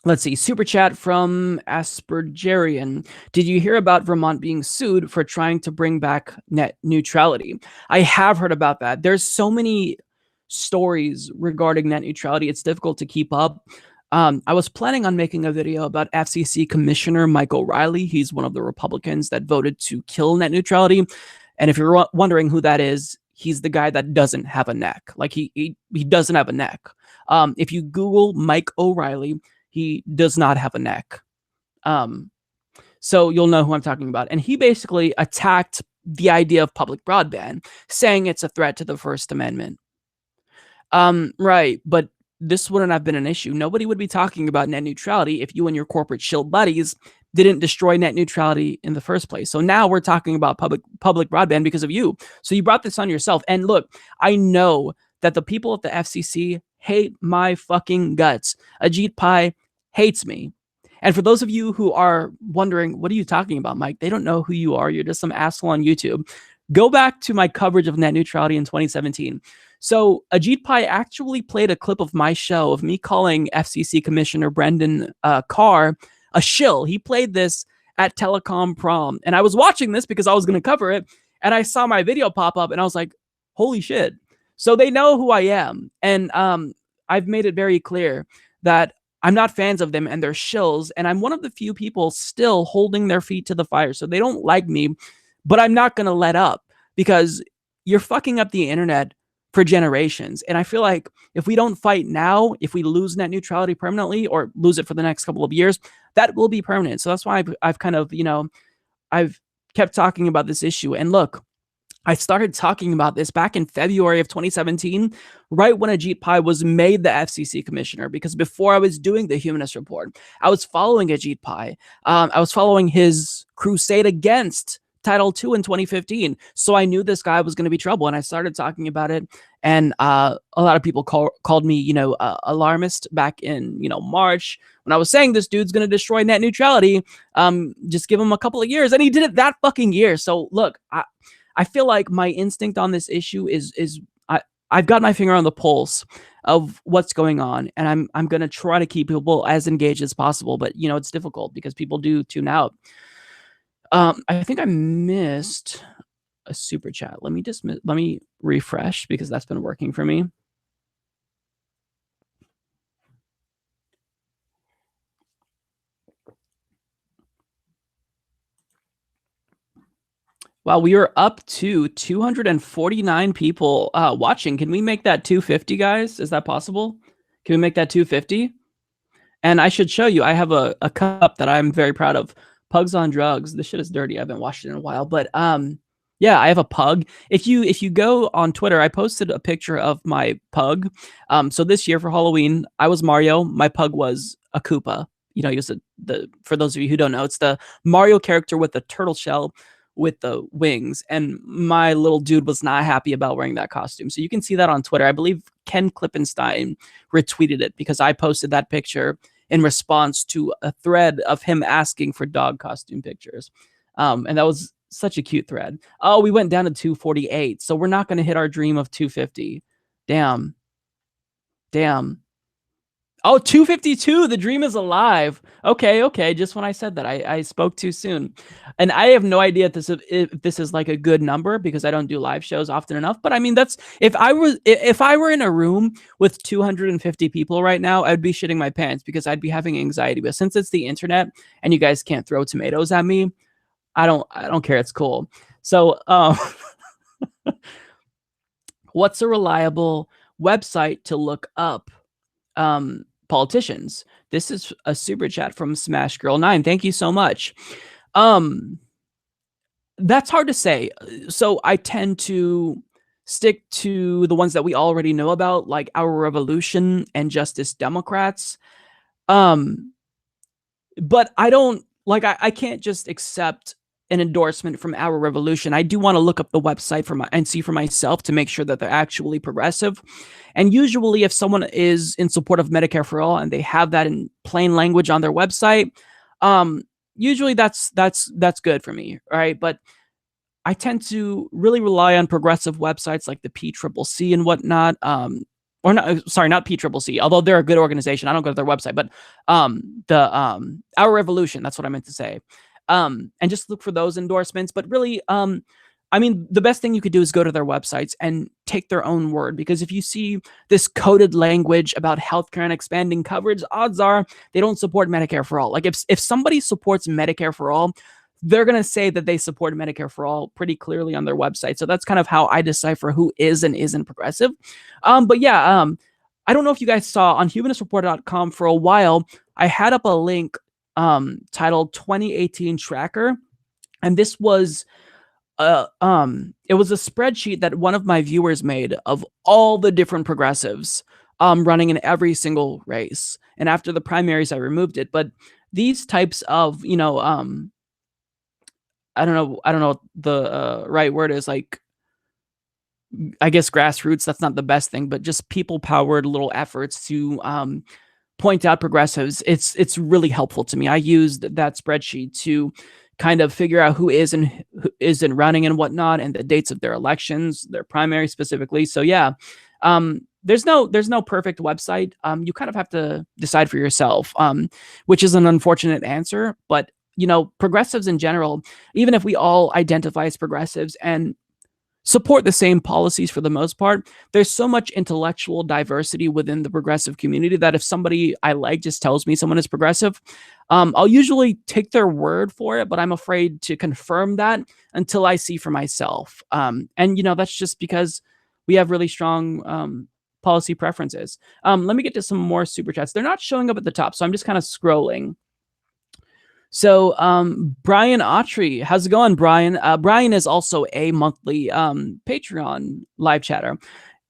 Speaker 1: Let's see. Super chat from Aspergerian. Did you hear about Vermont being sued for trying to bring back net neutrality? I have heard about that. There's so many stories regarding net neutrality. It's difficult to keep up. I was planning on making a video about FCC Commissioner Mike O'Reilly. He's one of the Republicans that voted to kill net neutrality. And if you're wondering who that is, he's the guy that doesn't have a neck. Like, he doesn't have a neck. If you Google Mike O'Reilly, he does not have a neck. So you'll know who I'm talking about. And he basically attacked the idea of public broadband, saying it's a threat to the First Amendment. Right. But this wouldn't have been an issue. Nobody would be talking about net neutrality if you and your corporate shield buddies didn't destroy net neutrality in the first place. So now we're talking about public broadband because of you. So you brought this on yourself. And look, I know that the people at the FCC hate my fucking guts. Ajit Pai hates me. And for those of you who are wondering, what are you talking about, Mike? They don't know who you are. You're just some asshole on YouTube. Go back to my coverage of net neutrality in 2017. So Ajit Pai actually played a clip of my show of me calling FCC Commissioner Brendan Carr a shill. He played this at Telecom Prom. And I was watching this because I was going to cover it. And I saw my video pop up and I was like, holy shit. So they know who I am. And I've made it very clear that I'm not fans of them and they're shills. And I'm one of the few people still holding their feet to the fire. So they don't like me, but I'm not going to let up because you're fucking up the internet for generations. And I feel like if we don't fight now, if we lose net neutrality permanently or lose it for the next couple of years, that will be permanent. So that's why I've kind of, I've kept talking about this issue. And look, I started talking about this back in February of 2017, right when Ajit Pai was made the FCC commissioner, because before I was doing the Humanist Report, I was following Ajit Pai. I was following his crusade against Title II in 2015. So I knew this guy was going to be trouble. And I started talking about it. And a lot of people called me, alarmist back in, March when I was saying this dude's going to destroy net neutrality. Just give him a couple of years. And he did it that fucking year. So look, I feel like my instinct on this issue is I've got my finger on the pulse of what's going on, and I'm going to try to keep people as engaged as possible. But it's difficult because people do tune out. I think I missed a super chat. Let me refresh because that's been working for me. Wow, we are up to 249 people watching. Can we make that 250, guys? Is that possible? Can we make that 250? And I should show you, I have a cup that I'm very proud of. Pugs on Drugs. This shit is dirty. I haven't washed it in a while. But yeah, I have a pug. If you go on Twitter, I posted a picture of my pug. So this year for Halloween, I was Mario. My pug was a Koopa. He was the for those of you who don't know, it's the Mario character with the turtle shell with the wings, and my little dude was not happy about wearing that costume. So you can see that on Twitter. I believe Ken Klippenstein retweeted it because I posted that picture in response to a thread of him asking for dog costume pictures. And that was such a cute thread. Oh, we went down to 248. So we're not going to hit our dream of 250. Damn. Oh, 252. The dream is alive. Okay. Just when I said that, I spoke too soon. And I have no idea if this is like a good number because I don't do live shows often enough. But I mean, that's if I were in a room with 250 people right now, I'd be shitting my pants because I'd be having anxiety. But since it's the internet and you guys can't throw tomatoes at me, I don't care. It's cool. So what's a reliable website to look up politicians? This is a super chat from Smash Girl 9. Thank you so much. That's hard to say. So I tend to stick to the ones that we already know about, like Our Revolution and Justice Democrats. But I don't like I can't just accept an endorsement from Our Revolution. I do want to look up the website and see for myself to make sure that they're actually progressive. And usually if someone is in support of Medicare for all and they have that in plain language on their website, usually that's good for me, right? But I tend to really rely on progressive websites like the PCCC and whatnot. Or not, sorry, not PCCC, although they're a good organization. I don't go to their website, but Our Revolution, that's what I meant to say. And just look for those endorsements. But really, I mean, the best thing you could do is go to their websites and take their own word, because if you see this coded language about healthcare and expanding coverage, odds are they don't support Medicare for all. Like if somebody supports Medicare for all, they're going to say that they support Medicare for all pretty clearly on their website. So that's kind of how I decipher who is and isn't progressive. But yeah, I don't know if you guys saw on humanist.report.com for a while, I had up a link titled 2018 Tracker. And this was it was a spreadsheet that one of my viewers made of all the different progressives running in every single race. And after the primaries, I removed it. But these types of, I don't know what the right word is, like, I guess grassroots, that's not the best thing, but just people powered little efforts to point out progressives, it's really helpful to me. I used that spreadsheet to kind of figure out who is and who isn't running and whatnot, and the dates of their elections, their primary specifically. So yeah, there's no perfect website. You kind of have to decide for yourself, which is an unfortunate answer. But progressives in general, even if we all identify as progressives and support the same policies for the most part, there's so much intellectual diversity within the progressive community that if somebody I like just tells me someone is progressive, I'll usually take their word for it, but I'm afraid to confirm that until I see for myself. And that's just because we have really strong policy preferences. Let me get to some more super chats. They're not showing up at the top, so I'm just kind of scrolling. So, Brian Autry, how's it going, Brian? Brian is also a monthly Patreon live chatter.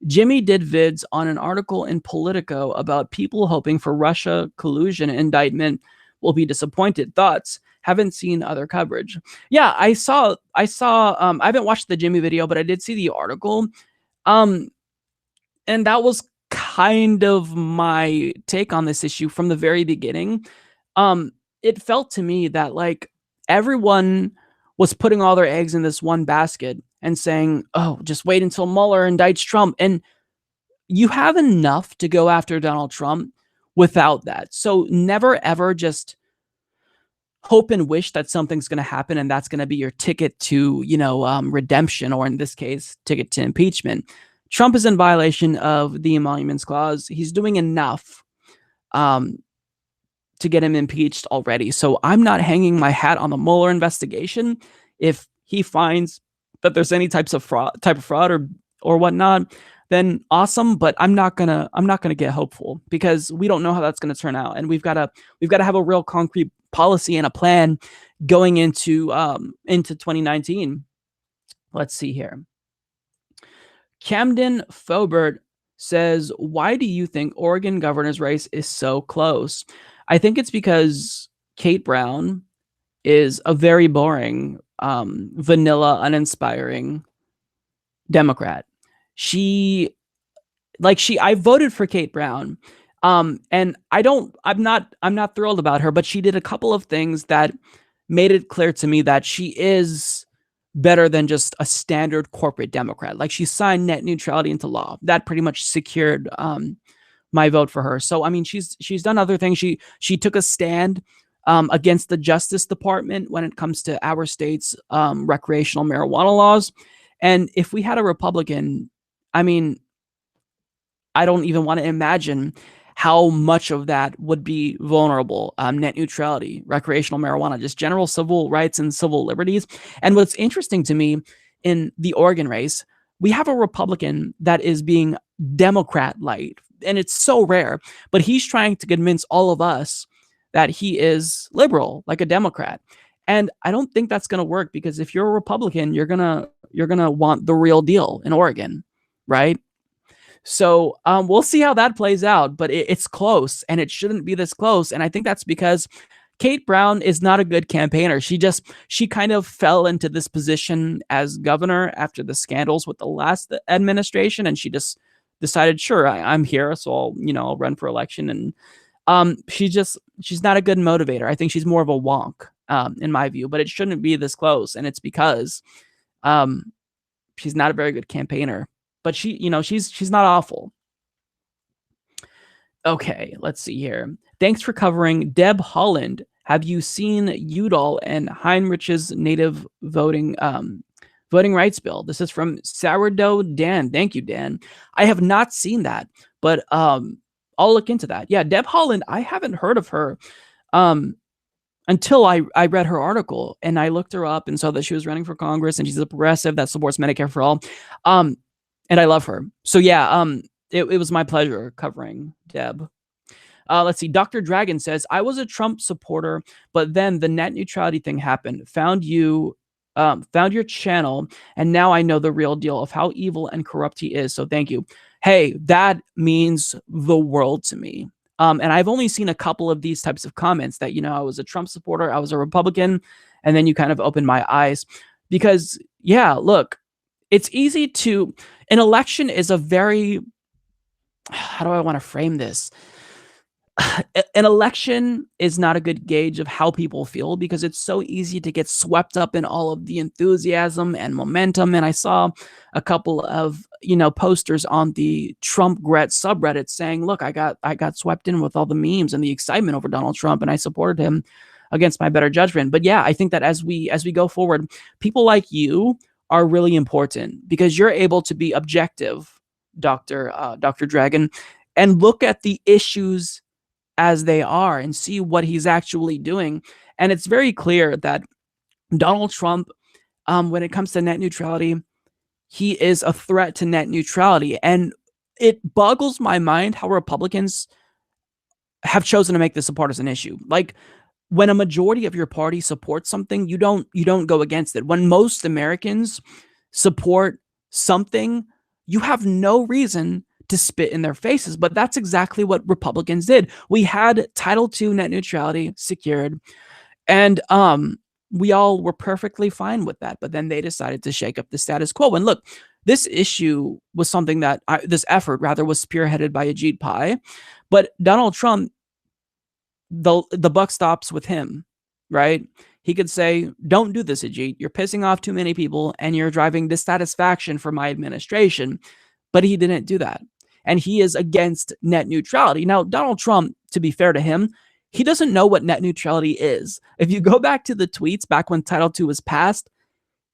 Speaker 1: Jimmy did vids on an article in Politico about people hoping for Russia collusion indictment will be disappointed. Thoughts? Haven't seen other coverage. Yeah, I saw. I haven't watched the Jimmy video, but I did see the article. And that was kind of my take on this issue from the very beginning. It felt to me that like everyone was putting all their eggs in this one basket and saying, "Oh, just wait until Mueller indicts Trump." And you have enough to go after Donald Trump without that. So never ever just hope and wish that something's going to happen and that's going to be your ticket to, redemption, or in this case, ticket to impeachment. Trump is in violation of the Emoluments Clause. He's doing enough to get him impeached already. So I'm not hanging my hat on the Mueller investigation. If he finds that there's any type of fraud or whatnot, then awesome. But I'm not gonna get hopeful because we don't know how that's gonna turn out, and we've got to have a real concrete policy and a plan going into 2019. Let's see here. Camden Fobert says, "Why do you think Oregon governor's race is so close?" I think it's because Kate Brown is a very boring, vanilla, uninspiring Democrat. I voted for Kate Brown, and I'm not thrilled about her, but she did a couple of things that made it clear to me that she is better than just a standard corporate Democrat. Like, she signed net neutrality into law. That pretty much secured my vote for her. So I mean, she's done other things. She took a stand against the Justice Department when it comes to our state's recreational marijuana laws. And if we had a Republican, I mean, I don't even want to imagine how much of that would be vulnerable. Net neutrality, recreational marijuana, just general civil rights and civil liberties. And what's interesting to me in the Oregon race, we have a Republican that is being Democrat light, and it's so rare, but he's trying to convince all of us that he is liberal, like a Democrat. And I don't think that's going to work, because if you're a Republican, you're going to want the real deal in Oregon, right? So we'll see how that plays out, but it's close, and it shouldn't be this close. And I think that's because Kate Brown is not a good campaigner. She kind of fell into this position as governor after the scandals with the last administration, and she just decided, sure, I'm here, so I'll run for election. And she's not a good motivator. I think she's more of a wonk, in my view. But it shouldn't be this close, and it's because she's not a very good campaigner. But she's not awful. Okay, let's see here. Thanks for covering. Deb Holland, have you seen Udall and Heinrich's native voting rights bill? This is from Sourdough Dan. Thank you, Dan. I have not seen that, but I'll look into that. Yeah, Deb Holland, I haven't heard of her until I read her article, and I looked her up and saw that she was running for Congress, and she's a progressive that supports Medicare for all. And I love her. So yeah, it was my pleasure covering Deb. Let's see. Dr. Dragon says, I was a Trump supporter, but then the net neutrality thing happened. Found your channel, and now I know the real deal of how evil and corrupt he is. So thank you. Hey, that means the world to me. And I've only seen a couple of these types of comments that, I was a Trump supporter, I was a Republican, and then you kind of opened my eyes. Because, yeah, look, it's easy to... An election is a very... How do I want to frame this? an election is not a good gauge of how people feel because it's so easy to get swept up in all of the enthusiasm and momentum. And I saw a couple of posters on the Trump Gret subreddit saying, "Look, I got swept in with all the memes and the excitement over Donald Trump, and I supported him against my better judgment." But yeah, I think that as we go forward, people like you are really important because you're able to be objective, Dr. Dragon, and look at the issues as they are and see what he's actually doing. And it's very clear that Donald Trump, when it comes to net neutrality, he is a threat to net neutrality. And it boggles my mind how Republicans have chosen to make this a partisan issue. Like, when a majority of your party supports something, you don't go against it. When most Americans support something, you have no reason to spit in their faces. But that's exactly what Republicans did. We had Title II net neutrality secured, and we all were perfectly fine with that. But then they decided to shake up the status quo. And look, this issue was something that this effort rather was spearheaded by Ajit Pai, but Donald Trump, the buck stops with him, right? He could say, "Don't do this, Ajit. You're pissing off too many people and you're driving dissatisfaction for my administration." But he didn't do that. And he is against net neutrality. Now, Donald Trump, to be fair to him, he doesn't know what net neutrality is. If you go back to the tweets back when Title II was passed,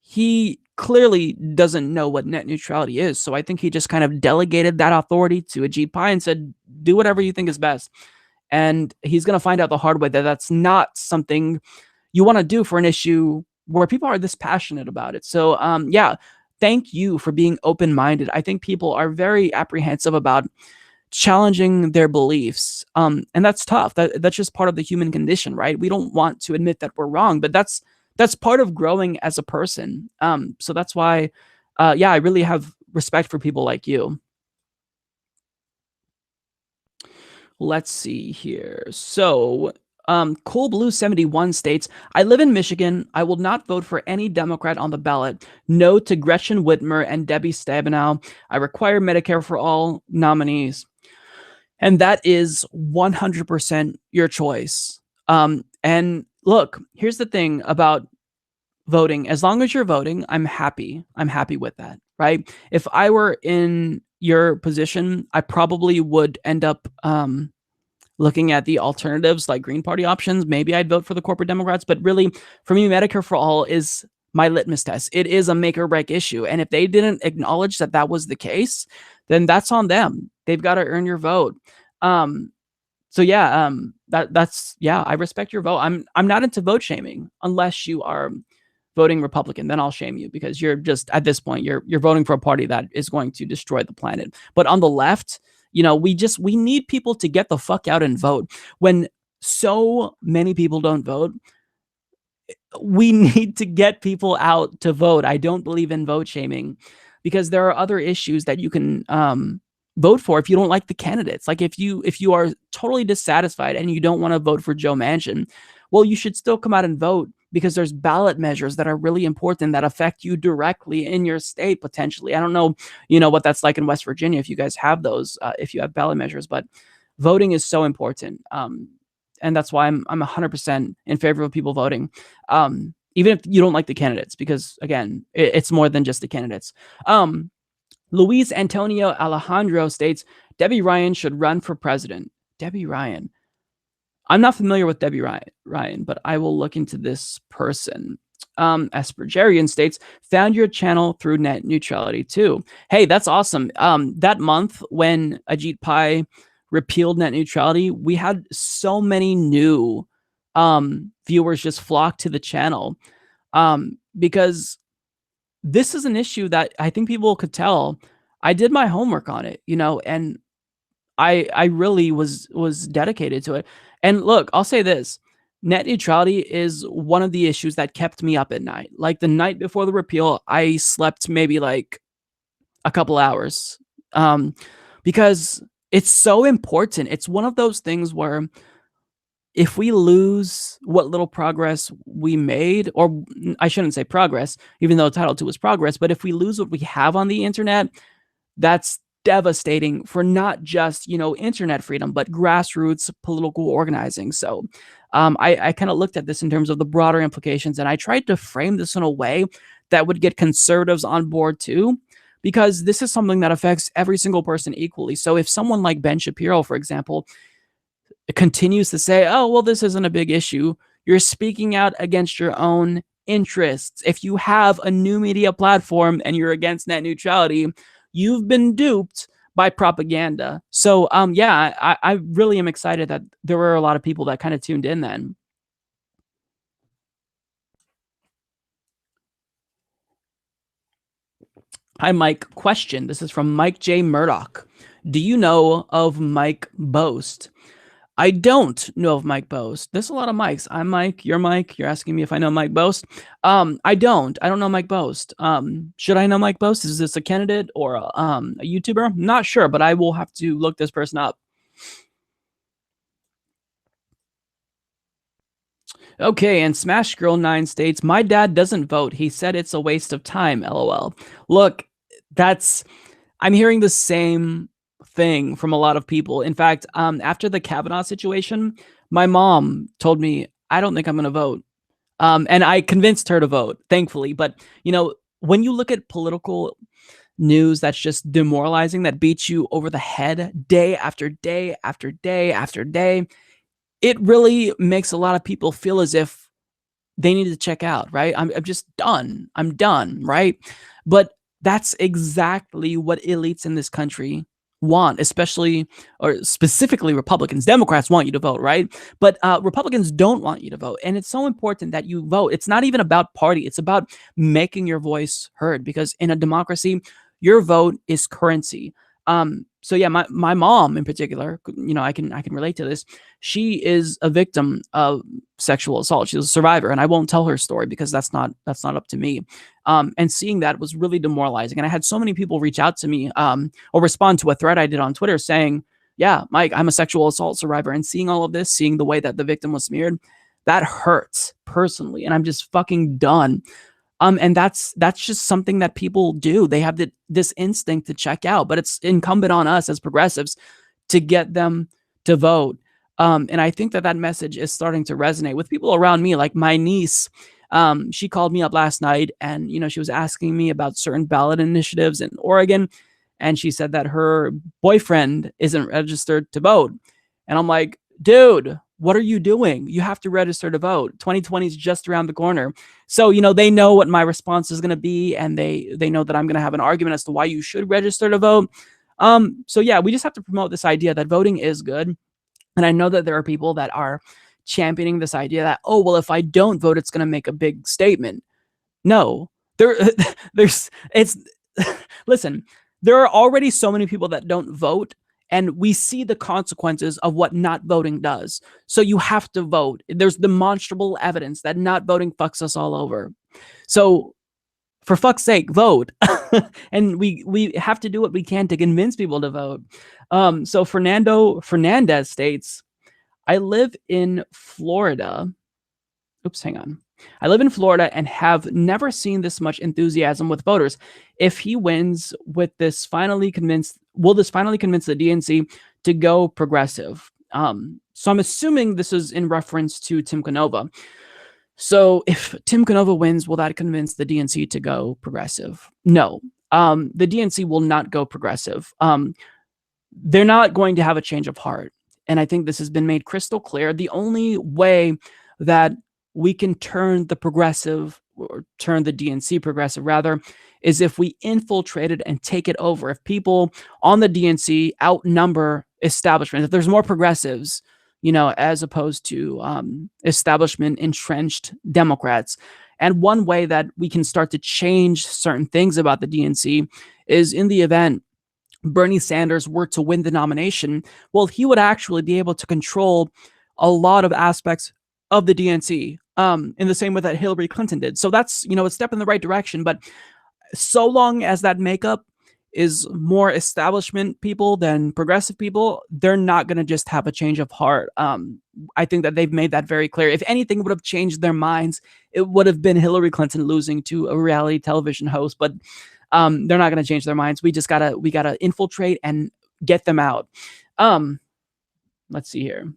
Speaker 1: he clearly doesn't know what net neutrality is. So I think he just kind of delegated that authority to Ajit Pai and said, "Do whatever you think is best." And he's going to find out the hard way that that's not something you want to do for an issue where people are this passionate about it. So, yeah, thank you for being open-minded. I think people are very apprehensive about challenging their beliefs. And that's tough. That's just part of the human condition, right? We don't want to admit that we're wrong, but that's part of growing as a person. So that's why, yeah, I really have respect for people like you. Let's see here. So, Cool Blue 71 states, "I live in Michigan. I will not vote for any Democrat on the ballot. No to Gretchen Whitmer and Debbie Stabenow. I require Medicare for all nominees." And that is 100% your choice. And look, here's the thing about voting. As long as you're voting, I'm happy. I'm happy with that, right? If I were in your position, I probably would end up looking at the alternatives like Green Party options. Maybe I'd vote for the corporate Democrats, but really, for me, Medicare for all is my litmus test. It is a make or break issue. And if they didn't acknowledge that that was the case, then that's on them. They've got to earn your vote. Um, so yeah, that's yeah, I respect your vote. I'm not into vote shaming unless you are voting Republican. Then I'll shame you because you're just at this point you're voting for a party that is going to destroy the planet. But on the left, we need people to get the fuck out and vote. When so many people don't vote, we need to get people out to vote. I don't believe in vote shaming because there are other issues that you can vote for if you don't like the candidates. Like if you are totally dissatisfied and you don't want to vote for Joe Manchin, well, you should still come out and vote because there's ballot measures that are really important that affect you directly in your state potentially. I don't know, what that's like in West Virginia if you guys have those, if you have ballot measures, but voting is so important. And that's why I'm 100% in favor of people voting. Even if you don't like the candidates, because again, it's more than just the candidates. Luis Antonio Alejandro states, "Debbie Ryan should run for president." Debbie Ryan. I'm not familiar with Debbie Ryan, but I will look into this person. Aspergerian states, "Found your channel through net neutrality too." Hey, that's awesome. That month when Ajit Pai repealed net neutrality, we had so many new viewers just flock to the channel because this is an issue that I think people could tell. I did my homework on it, and I really was dedicated to it. And look, I'll say this. Net neutrality is one of the issues that kept me up at night. Like the night before the repeal, I slept maybe like a couple hours because it's so important. It's one of those things where if we lose what little progress we made, or I shouldn't say progress, even though Title II was progress, but if we lose what we have on the internet, that's devastating for not just, internet freedom, but grassroots political organizing. So I kind of looked at this in terms of the broader implications, and I tried to frame this in a way that would get conservatives on board too, because this is something that affects every single person equally. So if someone like Ben Shapiro, for example, continues to say, oh, well, this isn't a big issue, you're speaking out against your own interests. If you have a new media platform and you're against net neutrality, you've been duped by propaganda. So, yeah, I really am excited that there were a lot of people that kind of tuned in then. Hi, Mike. Question. This is from Mike J. Murdoch. Do you know of Mike Boast? I don't know of Mike Boast. There's a lot of Mikes. I'm Mike. You're Mike. You're asking me if I know Mike Boast. I don't. I don't know Mike Boast. Should I know Mike Boast? Is this a candidate or a YouTuber? Not sure, but I will have to look this person up. Okay, and Smash Girl 9 states, my dad doesn't vote. He said it's a waste of time, lol. Look, I'm hearing the same thing from a lot of people. In fact, after the Kavanaugh situation, my mom told me, I don't think I'm going to vote. And I convinced her to vote, thankfully. But, when you look at political news that's just demoralizing, that beats you over the head day after day after day after day, it really makes a lot of people feel as if they need to check out, right? I'm just done. I'm done, right? But that's exactly what elites in this country want, especially or specifically Republicans. Democrats want you to vote, right? But Republicans don't want you to vote. And it's so important that you vote. It's not even about party. It's about making your voice heard, because in a democracy, your vote is currency. So yeah, my mom in particular, I can relate to this. She is a victim of sexual assault. She's a survivor, and I won't tell her story because that's not up to me. And seeing that was really demoralizing. And I had so many people reach out to me or respond to a thread I did on Twitter saying, yeah, Mike, I'm a sexual assault survivor. And seeing all of this, seeing the way that the victim was smeared, that hurts personally. And I'm just fucking done. And that's just something that people do. They have this instinct to check out, but it's incumbent on us as progressives to get them to vote. And I think that message is starting to resonate with people around me, like my niece. She called me up last night, and she was asking me about certain ballot initiatives in Oregon, and she said that her boyfriend isn't registered to vote. And I'm like, dude, what are you doing? You have to register to vote. 2020 is just around the corner. So, they know what my response is going to be, and they know that I'm going to have an argument as to why you should register to vote. So yeah, we just have to promote this idea that voting is good. And I know that there are people that are championing this idea that, oh, well, if I don't vote, it's going to make a big statement. No, listen, there are already so many people that don't vote, and we see the consequences of what not voting does. So you have to vote. There's demonstrable evidence that not voting fucks us all over. So for fuck's sake, vote. And we have to do what we can to convince people to vote. So Fernando Fernandez states, I live in Florida. Oops, hang on. I live in Florida and have never seen this much enthusiasm with voters. If he wins, will this finally convince the DNC to go progressive? So I'm assuming this is in reference to Tim Canova. So if Tim Canova wins, will that convince the DNC to go progressive? No. The DNC will not go progressive. They're not going to have a change of heart. And I think this has been made crystal clear. The only way that we can turn the DNC progressive rather, is if we infiltrate it and take it over. If people on the DNC outnumber establishment, if there's more progressives, as opposed to establishment entrenched Democrats. And one way that we can start to change certain things about the DNC is in the event Bernie Sanders were to win the nomination, well, he would actually be able to control a lot of aspects of the DNC in the same way that Hillary Clinton did. So that's, a step in the right direction. But so long as that makeup is more establishment people than progressive people, they're not going to just have a change of heart. I think that they've made that very clear. If anything would have changed their minds, it would have been Hillary Clinton losing to a reality television host. But They're not going to change their minds. We gotta infiltrate and get them out. Let's see here.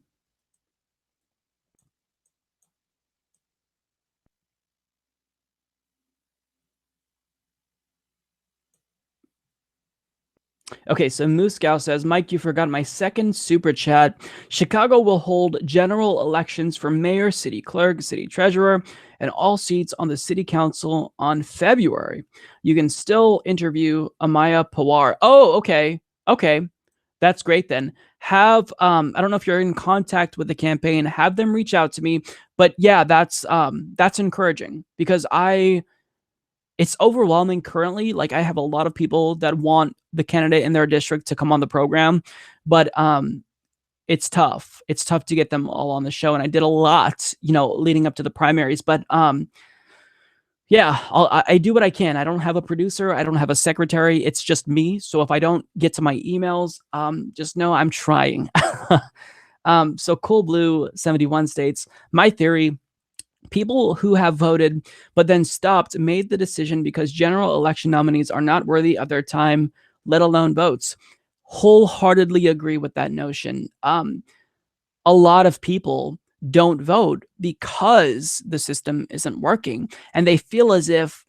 Speaker 1: Okay, so Moose Gal says, Mike, you forgot my second super chat. Chicago will hold general elections for mayor, city clerk, city treasurer, and all seats on the city council on February. You can still interview Amaya Pawar. Oh, okay. Okay. That's great then. I don't know if you're in contact with the campaign, have them reach out to me. But yeah, that's encouraging because it's overwhelming currently. Like I have a lot of people that want the candidate in their district to come on the program, but it's tough. It's tough to get them all on the show. And I did a lot, leading up to the primaries, but yeah, I do what I can. I don't have a producer. I don't have a secretary. It's just me. So if I don't get to my emails, just know I'm trying. So Cool Blue 71 states, my theory, people who have voted but then stopped made the decision because general election nominees are not worthy of their time, let alone votes. Wholeheartedly agree with that notion. A lot of people don't vote because the system isn't working, and they feel as if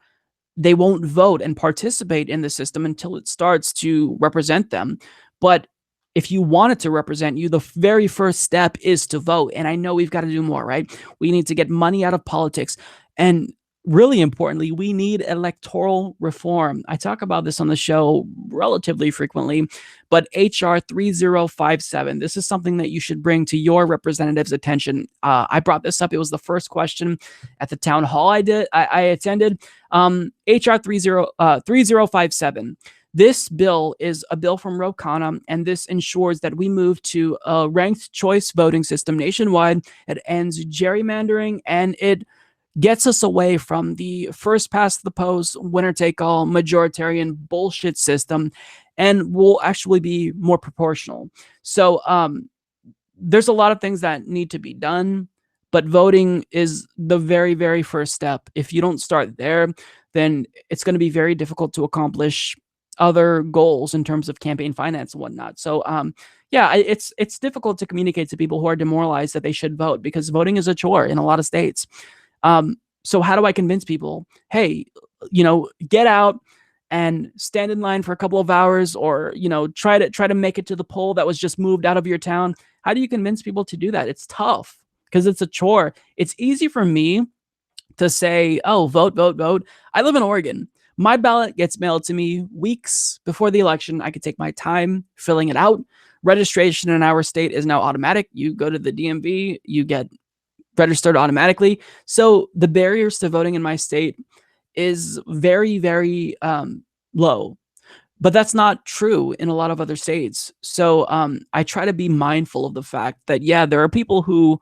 Speaker 1: they won't vote and participate in the system until it starts to represent them. But if you want it to represent you, the very first step is to vote. And I know we've got to do more, right? We need to get money out of politics. And really importantly, we need electoral reform. I talk about this on the show relatively frequently, but HR 3057, this is something that you should bring to your representative's attention. I brought this up. It was the first question at the town hall I attended. HR 3057. This bill is a bill from Ro Khanna, and this ensures that we move to a ranked choice voting system nationwide. It ends gerrymandering, and it gets us away from the first past the post, winner take all, majoritarian bullshit system, and will actually be more proportional. So there's a lot of things that need to be done, but voting is the very, very first step. If you don't start there, then it's going to be very difficult to accomplish other goals in terms of campaign finance and whatnot. So yeah, it's difficult to communicate to people who are demoralized that they should vote because voting is a chore in a lot of states. So how do I convince people, hey, get out and stand in line for a couple of hours, or try to make it to the poll that was just moved out of your town? How do you convince people to do that? It's tough because it's a chore. It's easy for me to say, oh, vote, vote, vote. I live in Oregon. My ballot gets mailed to me weeks before the election. I could take my time filling it out. Registration in our state is now automatic. You go to the DMV, you get registered automatically. So the barriers to voting in my state is very, very low. But that's not true in a lot of other states. So I try to be mindful of the fact that, yeah, there are people who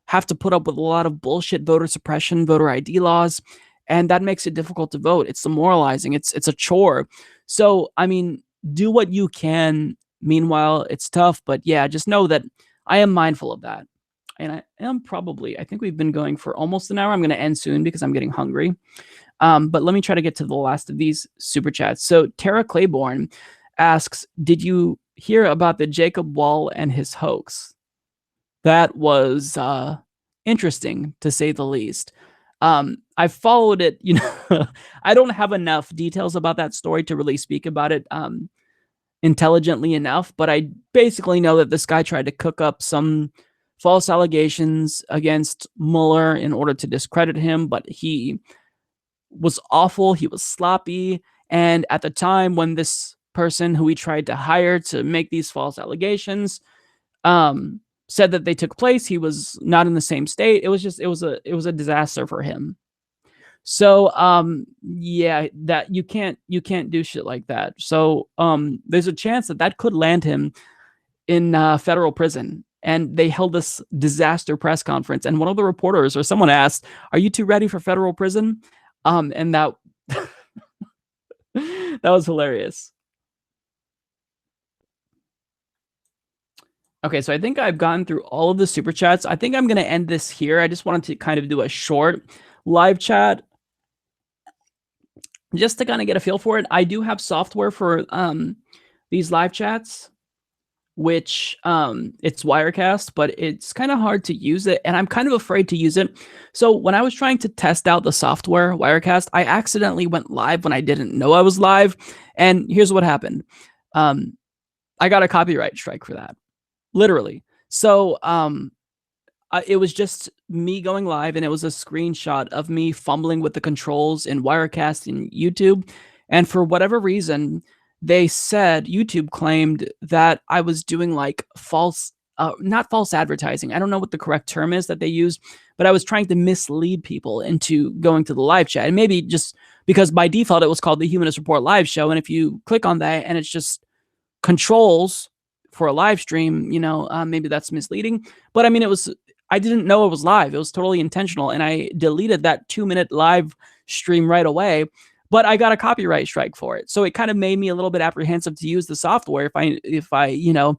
Speaker 1: have to put up with a lot of bullshit voter suppression, voter ID laws, and that makes it difficult to vote. It's demoralizing. It's a chore. So, I mean, do what you can. Meanwhile, it's tough, but yeah, just know that I am mindful of that. And I think we've been going for almost an hour. I'm going to end soon because I'm getting hungry. But let me try to get to the last of these super chats. So Tara Claiborne asks, did you hear about the Jacob Wall and his hoax? That was interesting, to say the least. I followed it. I don't have enough details about that story to really speak about it intelligently enough, but I basically know that this guy tried to cook up some false allegations against Mueller in order to discredit him, but he was awful. He was sloppy. And at the time when this person who he tried to hire to make these false allegations said that they took place, he was not in the same state. It was a disaster for him. So yeah, that you can't do shit like that. So there's a chance that could land him in federal prison. And they held this disaster press conference, and one of the reporters or someone asked, "Are you two ready for federal prison?" And that that was hilarious. Okay, so I think I've gone through all of the super chats. I think I'm going to end this here. I just wanted to kind of do a short live chat. just to kind of get a feel for it, I do have software for these live chats, which it's Wirecast, but it's kind of hard to use it, and I'm kind of afraid to use it. So when I was trying to test out the software Wirecast, I accidentally went live when I didn't know I was live, and here's what happened. I got a copyright strike for that, literally. So it was just me going live, and it was a screenshot of me fumbling with the controls in Wirecast in YouTube. And for whatever reason, they said YouTube claimed that I was doing like false, not false advertising. I don't know what the correct term is that they used, but I was trying to mislead people into going to the live chat. And maybe just because by default it was called the Humanist Report live show. And if you click on that and it's just controls for a live stream, maybe that's misleading. But I mean, I didn't know it was live. It was totally intentional. And I deleted that 2-minute live stream right away, but I got a copyright strike for it. So it kind of made me a little bit apprehensive to use the software if I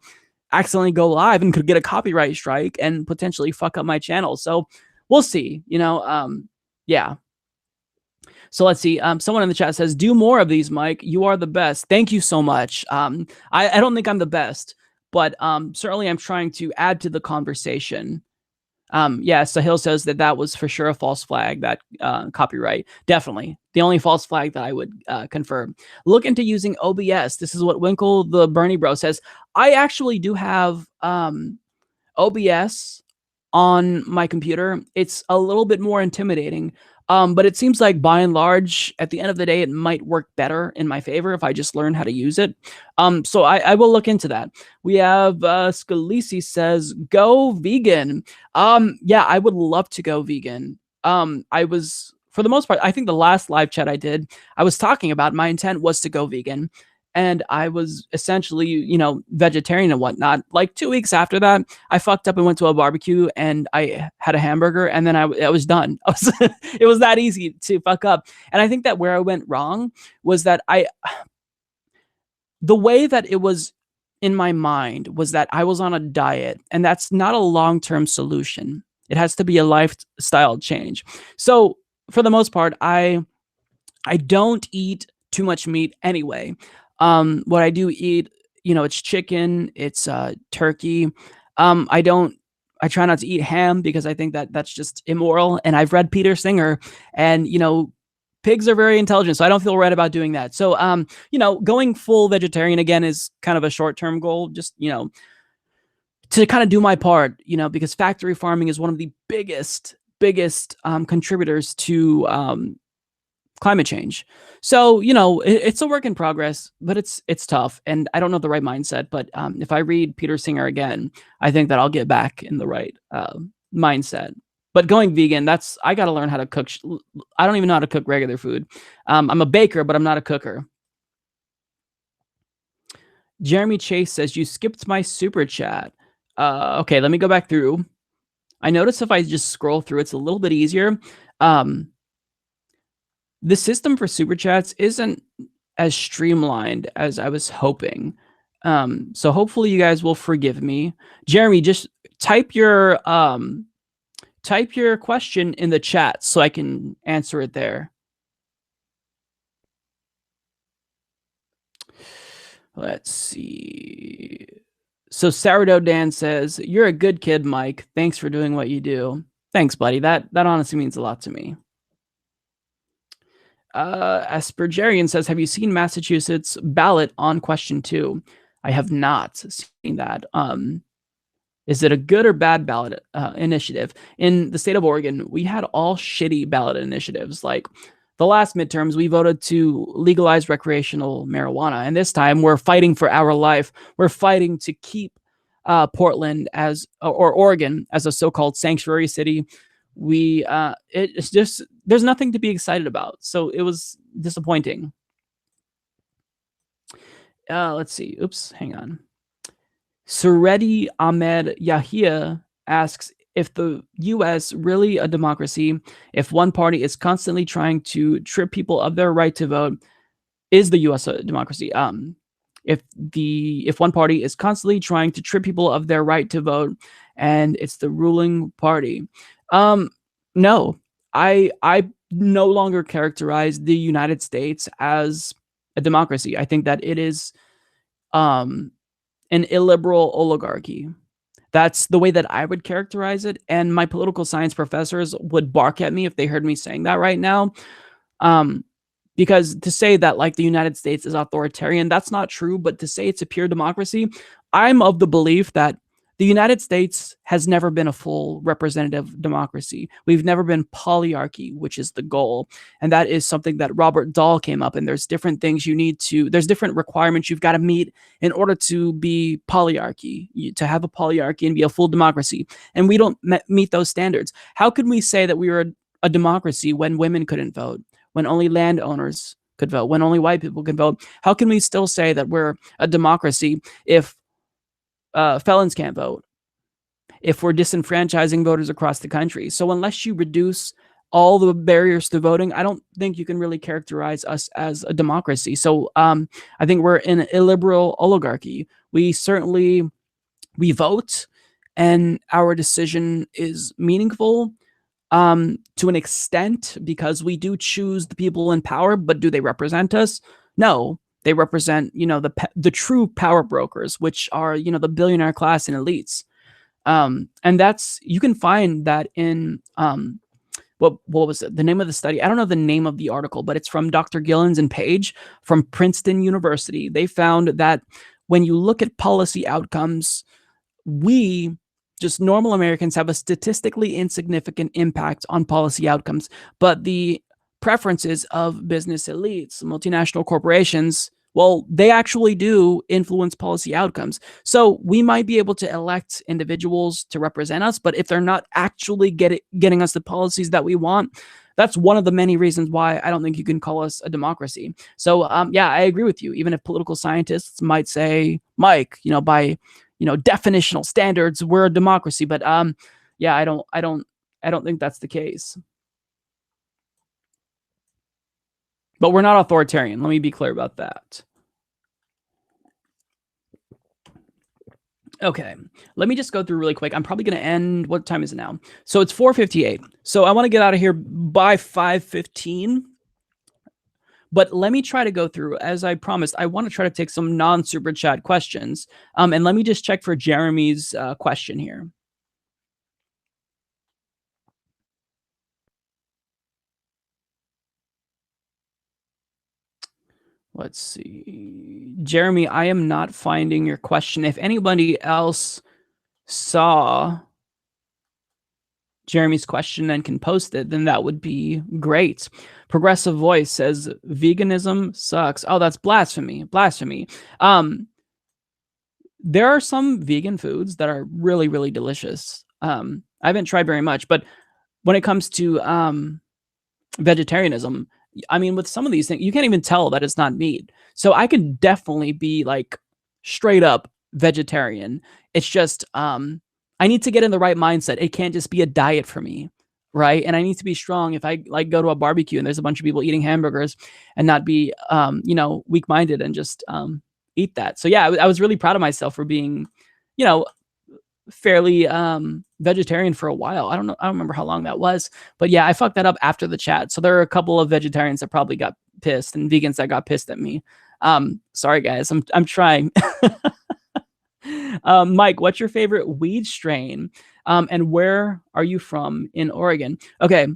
Speaker 1: accidentally go live and could get a copyright strike and potentially fuck up my channel. So we'll see, yeah. So let's see. Someone in the chat says, do more of these, Mike. You are the best. Thank you so much. I don't think I'm the best, but certainly I'm trying to add to the conversation. Yeah, Sahil says that was for sure a false flag, that copyright. Definitely. The only false flag that I would confirm. Look into using OBS. This is what Winkle the Bernie Bro says. I actually do have OBS on my computer. It's a little bit more intimidating. But it seems like by and large, at the end of the day, it might work better in my favor if I just learn how to use it. So I will look into that. We have Scalisi says, go vegan. Yeah, I would love to go vegan. I was, for the most part, I think the last live chat I did, I was talking about my intent was to go vegan. And I was essentially, vegetarian and whatnot. Like 2 weeks after that, I fucked up and went to a barbecue and I had a hamburger, and then I was done. It was that easy to fuck up. And I think that where I went wrong was that the way that it was in my mind was that I was on a diet, and that's not a long-term solution. It has to be a lifestyle change. So for the most part, I don't eat too much meat anyway. What I do eat, it's chicken, it's turkey. I try not to eat ham because I think that that's just immoral. And I've read Peter Singer, and pigs are very intelligent, so I don't feel right about doing that. So going full vegetarian again is kind of a short-term goal, just to kind of do my part, because factory farming is one of the biggest contributors to climate change. So, it's a work in progress, but it's tough. And I don't know the right mindset, but if I read Peter Singer again, I think that I'll get back in the right mindset. But going vegan, I got to learn how to cook. I don't even know how to cook regular food. I'm a baker, but I'm not a cooker. Jeremy Chase says, you skipped my super chat. Okay, let me go back through. I notice if I just scroll through, it's a little bit easier. The system for super chats isn't as streamlined as I was hoping. So hopefully you guys will forgive me. Jeremy, just type your question in the chat so I can answer it there. Let's see. So Sourdough Dan says, you're a good kid, Mike. Thanks for doing what you do. Thanks, buddy. That honestly means a lot to me. Aspergerian says, have you seen Massachusetts ballot on question 2? I have not seen that. Is it a good or bad ballot initiative? In the state of Oregon, we had all shitty ballot initiatives. Like the last midterms, we voted to legalize recreational marijuana. And this time we're fighting for our life. We're fighting to keep Portland or Oregon as a so-called sanctuary city. It's just, there's nothing to be excited about. So it was disappointing. Let's see. Oops, hang on. Suredi Ahmed Yahia asks, if the US really a democracy, if one party is constantly trying to strip people of their right to vote, is the US a democracy? If one party is constantly trying to strip people of their right to vote and it's the ruling party. No, I no longer characterize the United States as a democracy. I think that it is um, an illiberal oligarchy. That's the way that I would characterize it. And my political science professors would bark at me if they heard me saying that right now. Um, because to say that like the United States is authoritarian, that's not true. But to say it's a pure democracy, I'm of the belief that the United States has never been a full representative democracy. We've never been polyarchy, which is the goal. And that is something that Robert Dahl came up. And there's different things there's different requirements you've got to meet in order to be polyarchy, to have a polyarchy and be a full democracy. And we don't meet those standards. How could we say that we were a democracy when women couldn't vote, when only landowners could vote, when only white people could vote? How can we still say that we're a democracy if felons can't vote, if we're disenfranchising voters across the country? So unless you reduce all the barriers to voting, I don't think you can really characterize us as a democracy. So I think we're in an illiberal oligarchy. We vote, and our decision is meaningful to an extent because we do choose the people in power, but do they represent us? No, they represent, the true power brokers, which are, the billionaire class and elites. And you can find that in, what was it? The name of the study? I don't know the name of the article, but it's from Dr. Gillens and Page from Princeton University. They found that when you look at policy outcomes, we, just normal Americans, have a statistically insignificant impact on policy outcomes, but the preferences of business elites, multinational corporations, well, they actually do influence policy outcomes. So we might be able to elect individuals to represent us, but if they're not actually getting us the policies that we want, that's one of the many reasons why I don't think you can call us a democracy. So yeah, I agree with you. Even if political scientists might say, Mike, by definitional standards, we're a democracy. But yeah, I don't think that's the case. But we're not authoritarian. Let me be clear about that. Okay, let me just go through really quick. I'm probably going to end. What time is it now? So it's 4:58. So I want to get out of here by 5:15. But let me try to go through, as I promised, I want to try to take some non-super chat questions. And let me just check for Jeremy's question here. Let's see. Jeremy, I am not finding your question. If anybody else saw Jeremy's question and can post it, then that would be great. Progressive Voice says veganism sucks. Oh, that's blasphemy. Blasphemy. There are some vegan foods that are really, really delicious. I haven't tried very much, but when it comes to vegetarianism, I mean, with some of these things, you can't even tell that it's not meat. So I could definitely be like straight up vegetarian. It's just I need to get in the right mindset. It can't just be a diet for me, right? And I need to be strong. If I like go to a barbecue and there's a bunch of people eating hamburgers, and not be weak-minded and just eat that. So yeah, I was really proud of myself for being, fairly vegetarian for a while. I don't remember how long that was, but yeah, I fucked that up after the chat. So there are a couple of vegetarians that probably got pissed and vegans that got pissed at me. Sorry guys, I'm trying. Mike, what's your favorite weed strain? And where are you from in Oregon? Okay,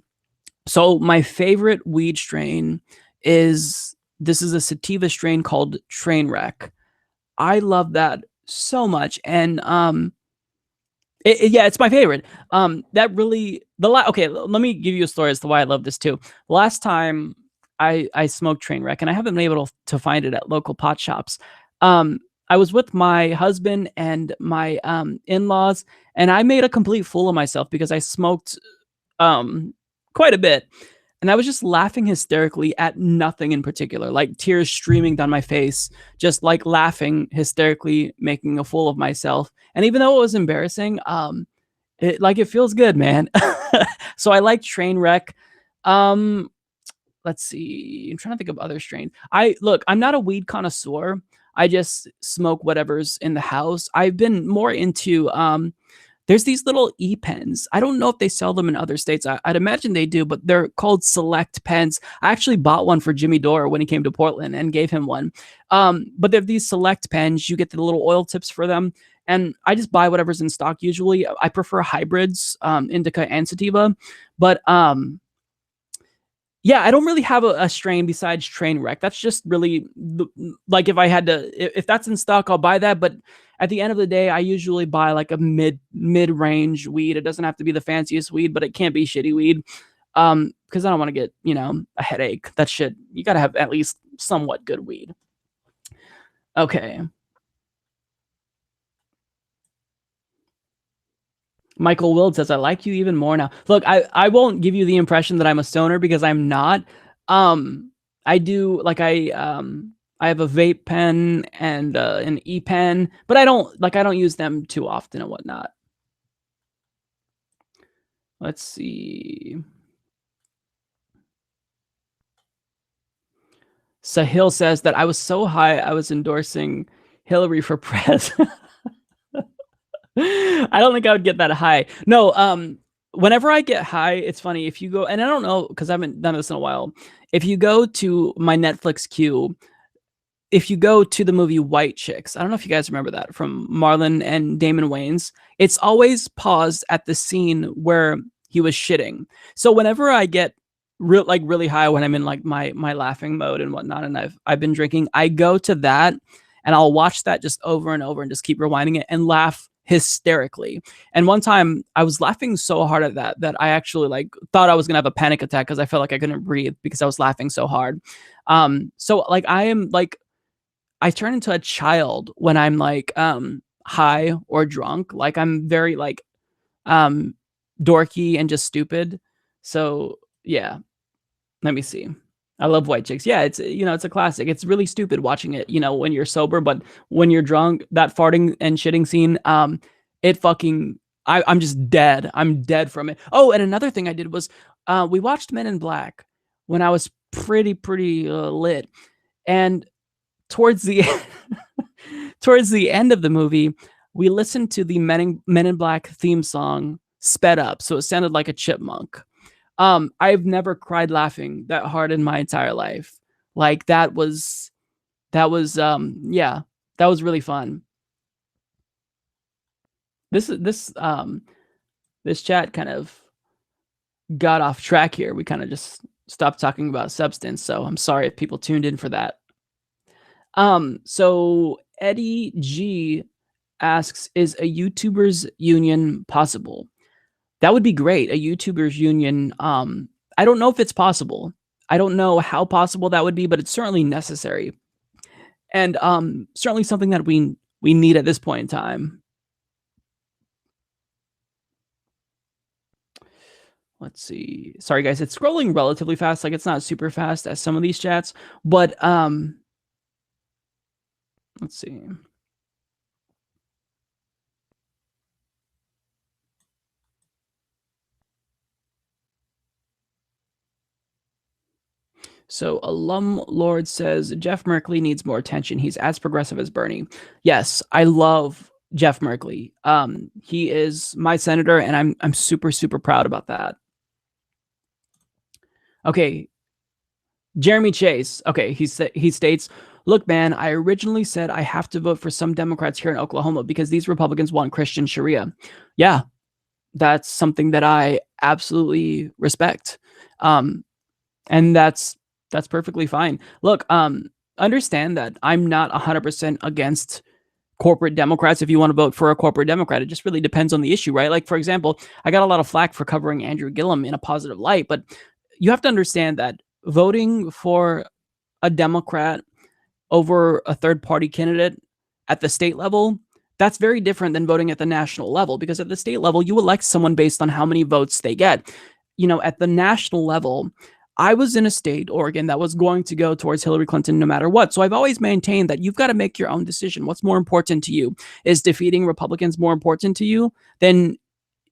Speaker 1: so my favorite weed strain is a sativa strain called Trainwreck. I love that so much, and yeah, it's my favorite. That really okay. Let me give you a story as to why I love this too. Last time I smoked Trainwreck, and I haven't been able to find it at local pot shops. I was with my husband and my in-laws, and I made a complete fool of myself because I smoked quite a bit. And I was just laughing hysterically at nothing in particular, like tears streaming down my face, just like laughing hysterically, making a fool of myself. And even though it was embarrassing, it feels good, man. So I like Trainwreck. Let's see. I'm trying to think of other strains. I'm not a weed connoisseur. I just smoke whatever's in the house. I've been more into There's these little e-pens. I don't know if they sell them in other states. I'd imagine they do, but they're called Select pens. I actually bought one for Jimmy Dore when he came to Portland and gave him one. But they're these Select pens. You get the little oil tips for them. And I just buy whatever's in stock usually. I prefer hybrids, indica and sativa. But yeah, I don't really have a strain besides Trainwreck. That's just really like if I had to, if that's in stock, I'll buy that. But at the end of the day, I usually buy like a mid-range weed. It doesn't have to be the fanciest weed, but it can't be shitty weed. Because I don't want to get, a headache. That shit, you got to have at least somewhat good weed. Okay. Michael Wild says, I like you even more now. Look, I won't give you the impression that I'm a stoner because I'm not. I do I have a vape pen and an e-pen, but I don't use them too often and whatnot. Let's see. Sahil says that I was so high I was endorsing Hillary for president. I don't think I would get that high. No, whenever I get high, it's funny. If you go, and I don't know, because I haven't done this in a while. If you go to my Netflix queue, if you go to the movie White Chicks, I don't know if you guys remember that from Marlon and Damon Wayans. It's always paused at the scene where he was shitting. So whenever I get really high, when I'm in like my laughing mode and whatnot, and I've been drinking, I go to that and I'll watch that just over and over and just keep rewinding it and laugh hysterically. And one time I was laughing so hard at that I actually thought I was gonna have a panic attack because I felt like I couldn't breathe because I was laughing so hard. So I turn into a child when I'm high or drunk. Like I'm very dorky and just stupid. So yeah, let me see. I love White Chicks. Yeah, it's it's a classic. It's really stupid watching it, when you're sober, but when you're drunk, that farting and shitting scene, it fucking I'm just dead. I'm dead from it. Oh, and another thing I did was we watched Men in Black when I was pretty lit. And towards the end of the movie, we listened to the Men in Black theme song sped up, so it sounded like a chipmunk. I've never cried laughing that hard in my entire life. Like that was yeah, that was really fun. This chat kind of got off track here. We kind of just stopped talking about substance, so I'm sorry if people tuned in for that. So Eddie G asks, is a YouTubers union possible? That would be great. A YouTubers union. I don't know if it's possible. I don't know how possible that would be, but it's certainly necessary. And certainly something that we need at this point in time. Let's see. Sorry guys, it's scrolling relatively fast. Like it's not super fast as some of these chats, but let's see. So Alum Lord says Jeff Merkley needs more attention. He's as progressive as Bernie. Yes, I love Jeff Merkley. He is my senator, and I'm super proud about that. Okay, Jeremy Chase. Okay, he states, look, man, I originally said I have to vote for some Democrats here in Oklahoma because these Republicans want Christian Sharia. Yeah, that's something that I absolutely respect. And that's perfectly fine. Look, understand that I'm not 100% against corporate Democrats. If you want to vote for a corporate Democrat, it just really depends on the issue, right? Like, for example, I got a lot of flack for covering Andrew Gillum in a positive light, but you have to understand that voting for a Democrat over a third-party candidate at the state level, that's very different than voting at the national level, because at the state level, you elect someone based on how many votes they get. At the national level, I was in a state, Oregon, that was going to go towards Hillary Clinton no matter what. So I've always maintained that you've got to make your own decision. What's more important to you? Is defeating Republicans more important to you? Then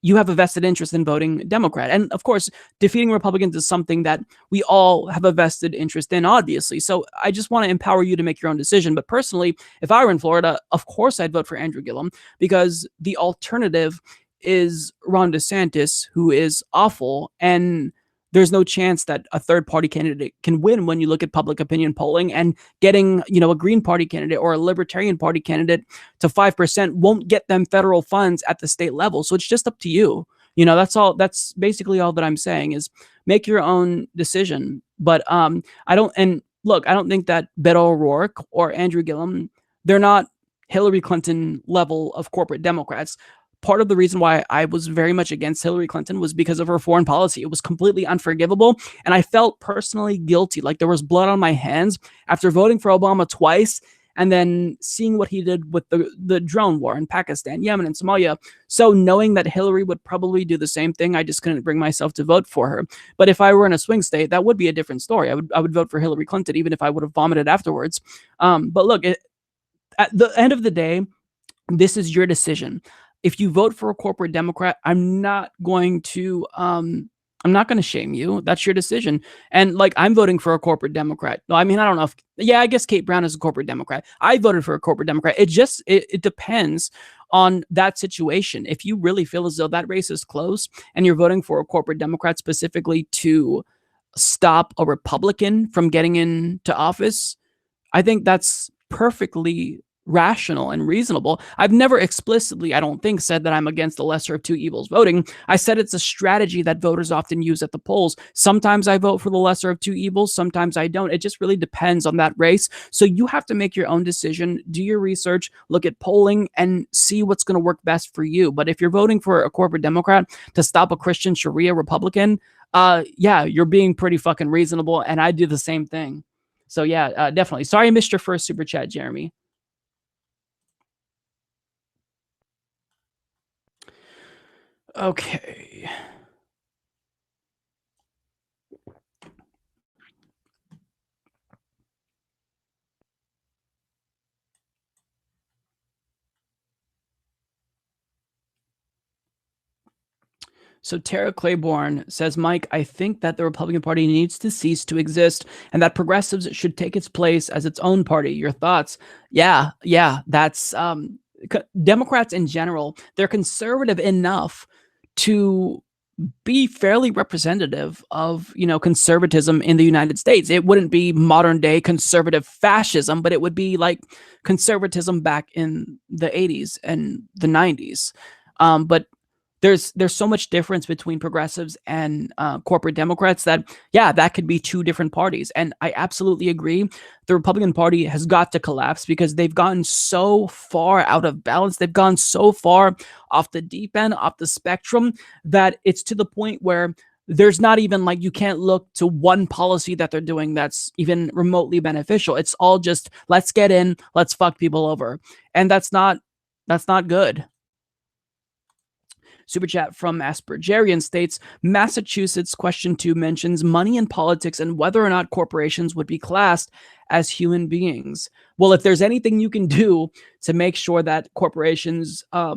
Speaker 1: you have a vested interest in voting Democrat. And of course, defeating Republicans is something that we all have a vested interest in, obviously. So I just want to empower you to make your own decision. But personally, if I were in Florida, of course I'd vote for Andrew Gillum, because the alternative is Ron DeSantis, who is awful, and there's no chance that a third party candidate can win when you look at public opinion polling, and getting, a Green Party candidate or a Libertarian Party candidate to 5% won't get them federal funds at the state level. So it's just up to you. That's all. That's basically all that I'm saying is make your own decision. But I don't, and look, I don't think that Beto O'Rourke or Andrew Gillum, they're not Hillary Clinton level of corporate Democrats. Part of the reason why I was very much against Hillary Clinton was because of her foreign policy. It was completely unforgivable. And I felt personally guilty. Like there was blood on my hands after voting for Obama twice and then seeing what he did with the drone war in Pakistan, Yemen, and Somalia. So knowing that Hillary would probably do the same thing, I just couldn't bring myself to vote for her. But if I were in a swing state, that would be a different story. I would vote for Hillary Clinton, even if I would have vomited afterwards. But look, at the end of the day, this is your decision. If you vote for a corporate Democrat, I'm not going to shame you. That's your decision. And like, I'm voting for a corporate Democrat. No, I mean, I don't know if, I guess Kate Brown is a corporate Democrat. I voted for a corporate Democrat. It depends on that situation. If you really feel as though that race is close and you're voting for a corporate Democrat specifically to stop a Republican from getting into office, I think that's perfectly rational and reasonable. I've never explicitly, I don't think, said that I'm against the lesser of two evils voting. I said it's a strategy that voters often use at the polls. Sometimes I vote for the lesser of two evils, sometimes I don't. It just really depends on that race. So you have to make your own decision, do your research, look at polling, and see what's going to work best for you. But if you're voting for a corporate Democrat to stop a Christian Sharia Republican, you're being pretty fucking reasonable, and I do the same thing. So definitely. Sorry I missed your first super chat, Jeremy. Okay. So Tara Claiborne says, Mike, I think that the Republican Party needs to cease to exist and that progressives should take its place as its own party. Your thoughts? Yeah, that's Democrats in general, they're conservative enough to be fairly representative of, conservatism in the United States. It wouldn't be modern day conservative fascism, but it would be like conservatism back in the 80s and the 90s. But there's so much difference between progressives and corporate Democrats that that could be two different parties. And I absolutely agree. The Republican Party has got to collapse because they've gotten so far out of balance. They've gone so far off the deep end, off the spectrum, that it's to the point where there's not even like, you can't look to one policy that they're doing that's even remotely beneficial. It's all just, let's get in, let's fuck people over. And that's not good. Super chat from Aspergerian states, Massachusetts question 2 mentions money in politics and whether or not corporations would be classed as human beings. Well, if there's anything you can do to make sure that corporations are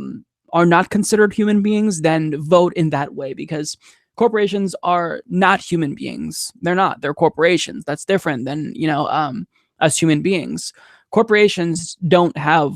Speaker 1: not considered human beings, then vote in that way, because corporations are not human beings. They're not. They're corporations. That's different than, us human beings. Corporations don't have,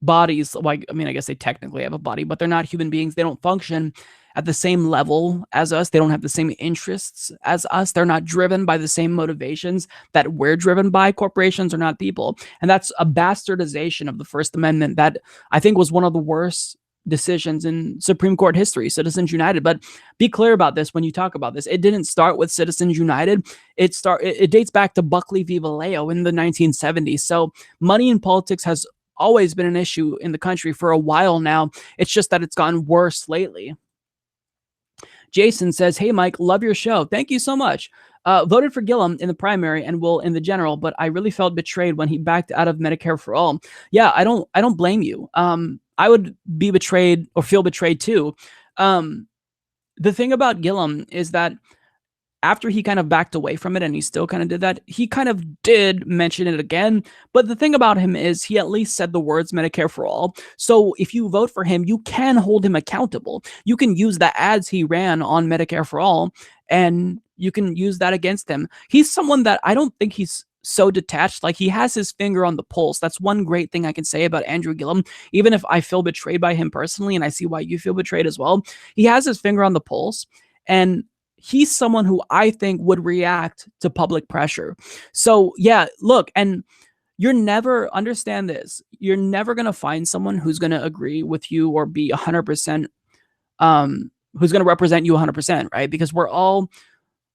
Speaker 1: bodies. Like, I mean, I guess they technically have a body, but they're not human beings. They don't function at the same level as us. They don't have the same interests as us. They're not driven by the same motivations that we're driven by. Corporations are not people. And that's a bastardization of the First Amendment that I think was one of the worst decisions in Supreme Court history, Citizens United. But be clear about this when you talk about this. It didn't start with Citizens United. It dates back to Buckley v. Vallejo in the 1970s. So money in politics has always been an issue in the country for a while now. It's just that it's gotten worse lately. Jason says, hey, Mike, love your show. Thank you so much. Voted for Gillum in the primary and will in the general, but I really felt betrayed when he backed out of Medicare for All. Yeah, I don't blame you. I would be betrayed or feel betrayed too. The thing about Gillum is that after he kind of backed away from it, and he still kind of did that, he kind of did mention it again. But the thing about him is he at least said the words Medicare for All. So if you vote for him, you can hold him accountable. You can use the ads he ran on Medicare for All, and you can use that against him. He's someone that I don't think he's so detached. Like, he has his finger on the pulse. That's one great thing I can say about Andrew Gillum. Even if I feel betrayed by him personally, and I see why you feel betrayed as well, he has his finger on the pulse, and he's someone who I think would react to public pressure. So yeah, look, and you're never, understand this, you're never going to find someone who's going to agree with you or be 100% who's going to represent you 100%, right? Because we're all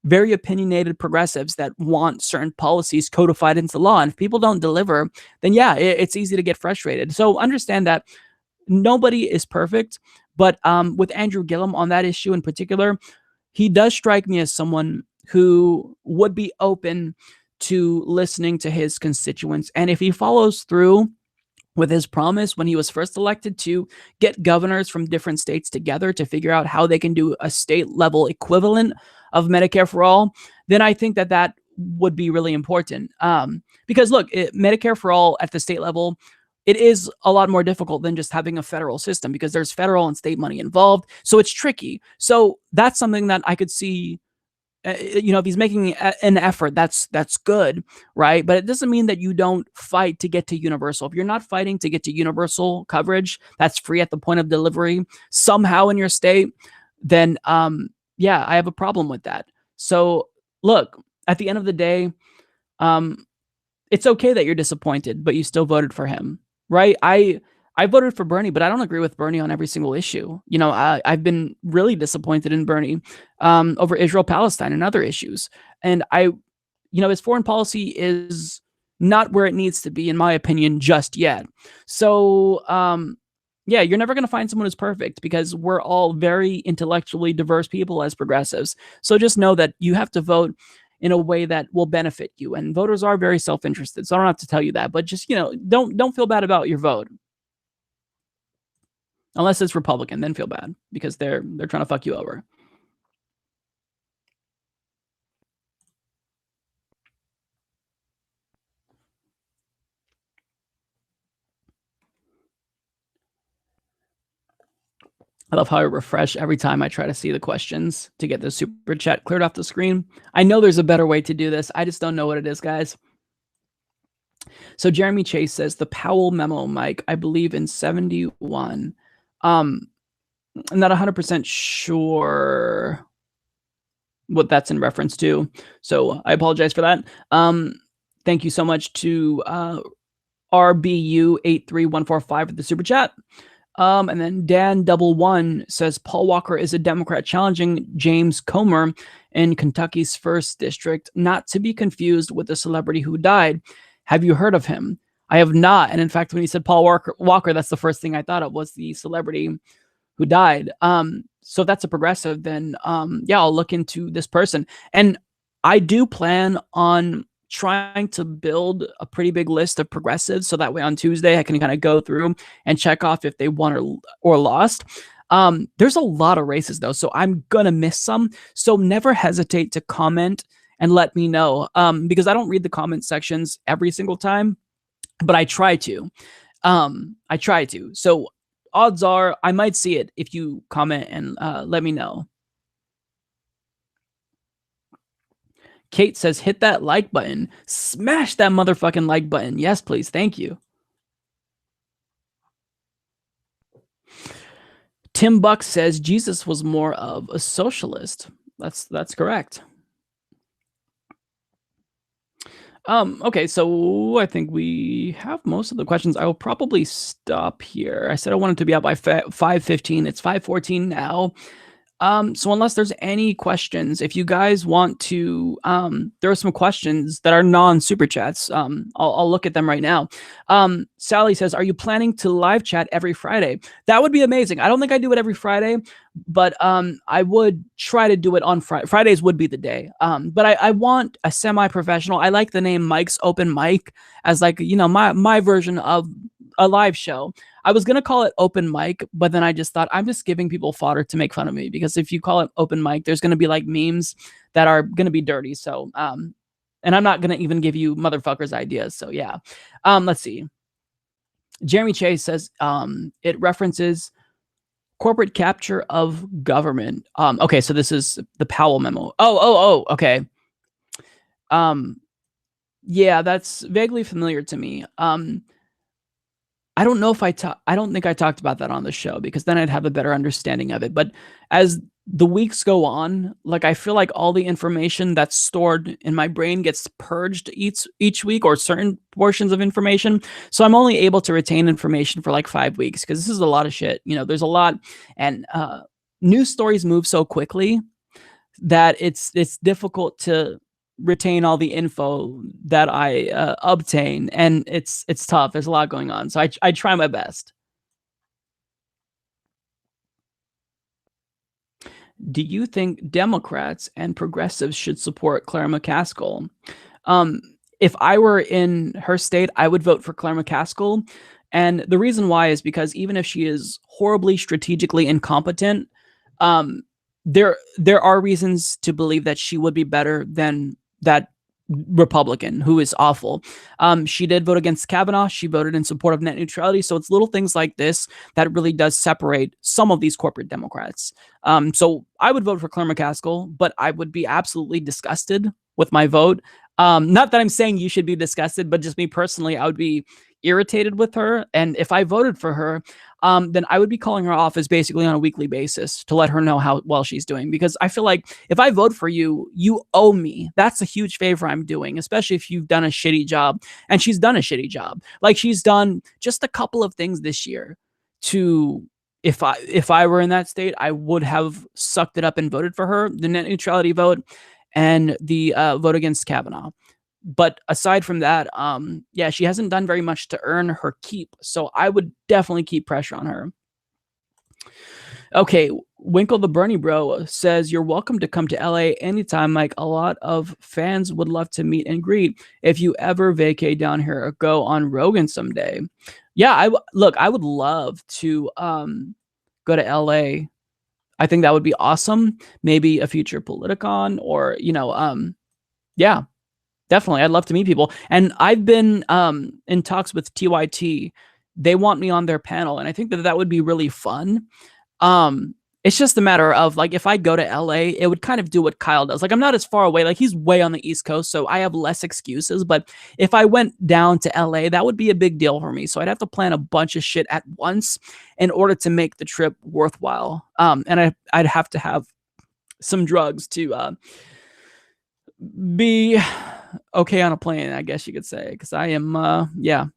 Speaker 1: very opinionated progressives that want certain policies codified into law. And if people don't deliver, then yeah, it's easy to get frustrated. So understand that nobody is perfect. But with Andrew Gillum on that issue in particular, he does strike me as someone who would be open to listening to his constituents. And if he follows through with his promise when he was first elected to get governors from different states together to figure out how they can do a state level equivalent of Medicare for all, then I think that that would be really important. Because look, Medicare for all at the state level, it is a lot more difficult than just having a federal system because there's federal and state money involved. So it's tricky. So that's something that I could see. If he's making an effort, that's good, right? But it doesn't mean that you don't fight to get to universal. If you're not fighting to get to universal coverage that's free at the point of delivery somehow in your state, then yeah, I have a problem with that. So look, at the end of the day, it's okay that you're disappointed, but you still voted for him, right? I voted for Bernie, but I don't agree with Bernie on every single issue. I've been really disappointed in Bernie over Israel, Palestine, and other issues. And his foreign policy is not where it needs to be, in my opinion, just yet. So, yeah, you're never going to find someone who's perfect because we're all very intellectually diverse people as progressives. So just know that you have to vote in a way that will benefit you. And voters are very self-interested. So I don't have to tell you that, but just, don't feel bad about your vote. Unless it's Republican, then feel bad because they're trying to fuck you over. I love how I refresh every time I try to see the questions to get the super chat cleared off the screen. I know there's a better way to do this. I just don't know what it is, guys. So Jeremy Chase says the Powell memo, Mike, I believe in 71. I'm not 100% sure what that's in reference to. So I apologize for that. Thank you so much to RBU83145 for the super chat. And then Dan11 says Paul Walker is a Democrat challenging James Comer in Kentucky's 1st district, not to be confused with the celebrity who died. Have you heard of him? I have not. And in fact, when he said Paul Walker, that's the first thing I thought of was the celebrity who died. So if that's a progressive, then yeah, I'll look into this person. And I do plan on trying to build a pretty big list of progressives so that way on Tuesday I can kind of go through and check off if they won or lost. There's a lot of races though, so I'm gonna miss some. So never hesitate to comment and let me know, because I don't read the comment sections every single time, but I try to. So odds are I might see it if you comment and let me know. Kate says, hit that like button. Smash that motherfucking like button. Yes, please. Thank you. Tim Buck says Jesus was more of a socialist. That's correct. Okay, so I think we have most of the questions. I will probably stop here. I said I wanted to be out by 5:15. It's 5:14 now. So unless there's any questions, if you guys want to, there are some questions that are non-super chats. I'll look at them right now. Sally says, are you planning to live chat every Friday? That would be amazing. I don't think I do it every Friday, but I would try to do it on Friday. Fridays would be the day. But I want a semi-professional. I like the name Mike's Open Mic as like, my version of a live show. I was going to call it open mic, but then I just thought I'm just giving people fodder to make fun of me because if you call it open mic, there's going to be like memes that are going to be dirty. So, and I'm not going to even give you motherfuckers ideas. So yeah. Let's see. Jeremy Chase says, it references corporate capture of government. Okay. So this is the Powell memo. Oh, okay. Yeah, that's vaguely familiar to me. I don't know if I don't think I talked about that on the show because then I'd have a better understanding of it. But as the weeks go on, like I feel like all the information that's stored in my brain gets purged each week, or certain portions of information. So I'm only able to retain information for like 5 weeks because this is a lot of shit. You know, there's a lot, and news stories move so quickly that it's difficult to retain all the info that I obtain, and it's tough. There's a lot going on, so I try my best. Do you think Democrats and progressives should support Claire McCaskill? Um, if I were in her state, I would vote for Claire McCaskill. And the reason why is because even if she is horribly strategically incompetent, um, there are reasons to believe that she would be better than that Republican who is awful. She did vote against Kavanaugh. She voted in support of net neutrality. So it's little things like this that really does separate some of these corporate Democrats. So I would vote for Claire McCaskill, but I would be absolutely disgusted with my vote. Not that I'm saying you should be disgusted, but just me personally, I would be irritated with her. And if I voted for her, then I would be calling her office basically on a weekly basis to let her know how well she's doing. Because I feel like if I vote for you, you owe me. That's a huge favor I'm doing, especially if you've done a shitty job. And she's done a shitty job. Like she's done just a couple of things this year to if I were in that state, I would have sucked it up and voted for her. The net neutrality vote and the vote against Kavanaugh. But aside from that, yeah, she hasn't done very much to earn her keep. So I would definitely keep pressure on her. Okay, Winkle the Bernie Bro says you're welcome to come to LA anytime. Like a lot of fans would love to meet and greet. If you ever vacate down here or go on Rogan someday, yeah, look. I would love to go to LA. I think that would be awesome. Maybe a future Politicon, or yeah, definitely. I'd love to meet people. And I've been in talks with TYT. They want me on their panel, and I think that that would be really fun. It's just a matter of like if I go to LA, it would kind of do what Kyle does. Like I'm not as far away. Like he's way on the East Coast, so I have less excuses. But if I went down to LA, that would be a big deal for me. So I'd have to plan a bunch of shit at once in order to make the trip worthwhile. And I'd have to have some drugs to be okay on a plane, I guess you could say, because I am, yeah,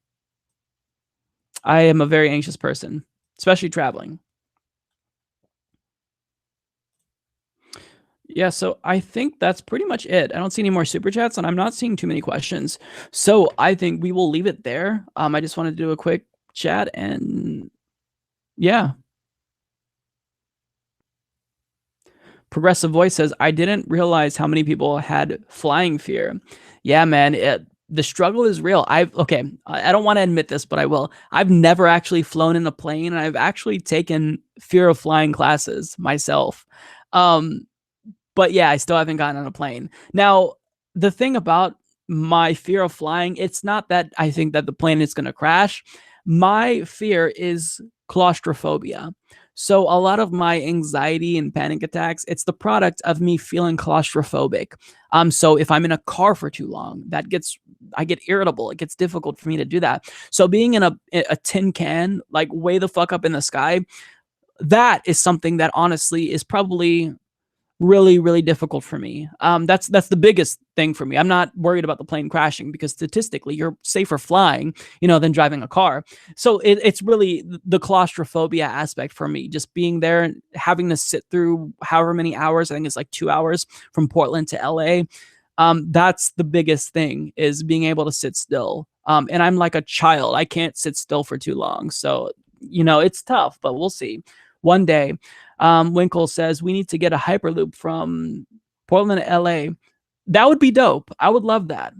Speaker 1: I am a very anxious person, especially traveling. Yeah, so I think that's pretty much it. I don't see any more super chats, and I'm not seeing too many questions. So I think we will leave it there. I just wanted to do a quick chat, and yeah. Progressive Voice says, I didn't realize how many people had flying fear. Yeah, man, the struggle is real. Okay, I don't want to admit this, but I will. I've never actually flown in a plane, and I've actually taken fear of flying classes myself. But yeah, I still haven't gotten on a plane. Now, the thing about my fear of flying, it's not that I think that the plane is going to crash. My fear is claustrophobia. So a lot of my anxiety and panic attacks, it's the product of me feeling claustrophobic. So if I'm in a car for too long, I get irritable. It gets difficult for me to do that. So being in a tin can, like way the fuck up in the sky, that is something that honestly is probably really, really difficult for me. That's the biggest thing for me. I'm not worried about the plane crashing because statistically you're safer flying, than driving a car. So it's really the claustrophobia aspect for me, just being there and having to sit through however many hours. I think it's like 2 hours from Portland to LA. That's the biggest thing, is being able to sit still. And I'm like a child. I can't sit still for too long. So, it's tough, but we'll see. One day. Winkle says we need to get a hyperloop from Portland to LA. That would be dope. I would love that.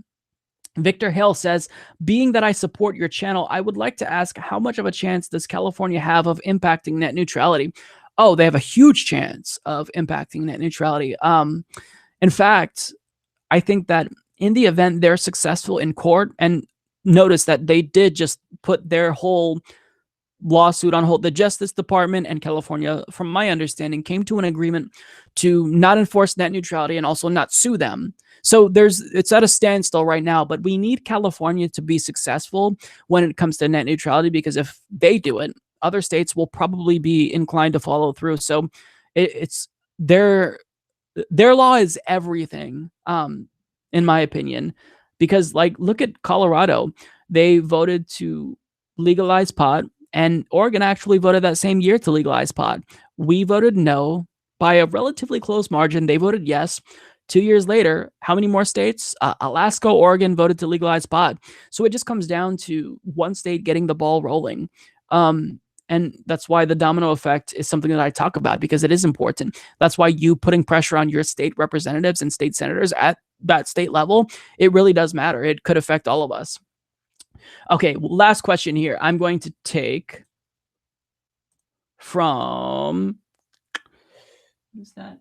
Speaker 1: Victor Hill says, being that I support your channel, I would like to ask, how much of a chance does California have of impacting net neutrality? Oh, they have a huge chance of impacting net neutrality. In fact, I think that in the event they're successful in court, and notice that they did just put their whole lawsuit on hold. The Justice Department and California, from my understanding, came to an agreement to not enforce net neutrality and also not sue them. So it's at a standstill right now, but we need California to be successful when it comes to net neutrality, because if they do it, other states will probably be inclined to follow through. So it's their law is everything, in my opinion, because like look at Colorado. They voted to legalize pot, and Oregon actually voted that same year to legalize pot. We voted no by a relatively close margin. They voted yes. 2 years later, how many more states? Alaska, Oregon voted to legalize pot. So it just comes down to one state getting the ball rolling. And that's why the domino effect is something that I talk about, because it is important. That's why you putting pressure on your state representatives and state senators at that state level, it really does matter. It could affect all of us. Okay, last question here. I'm going to take from, who's that?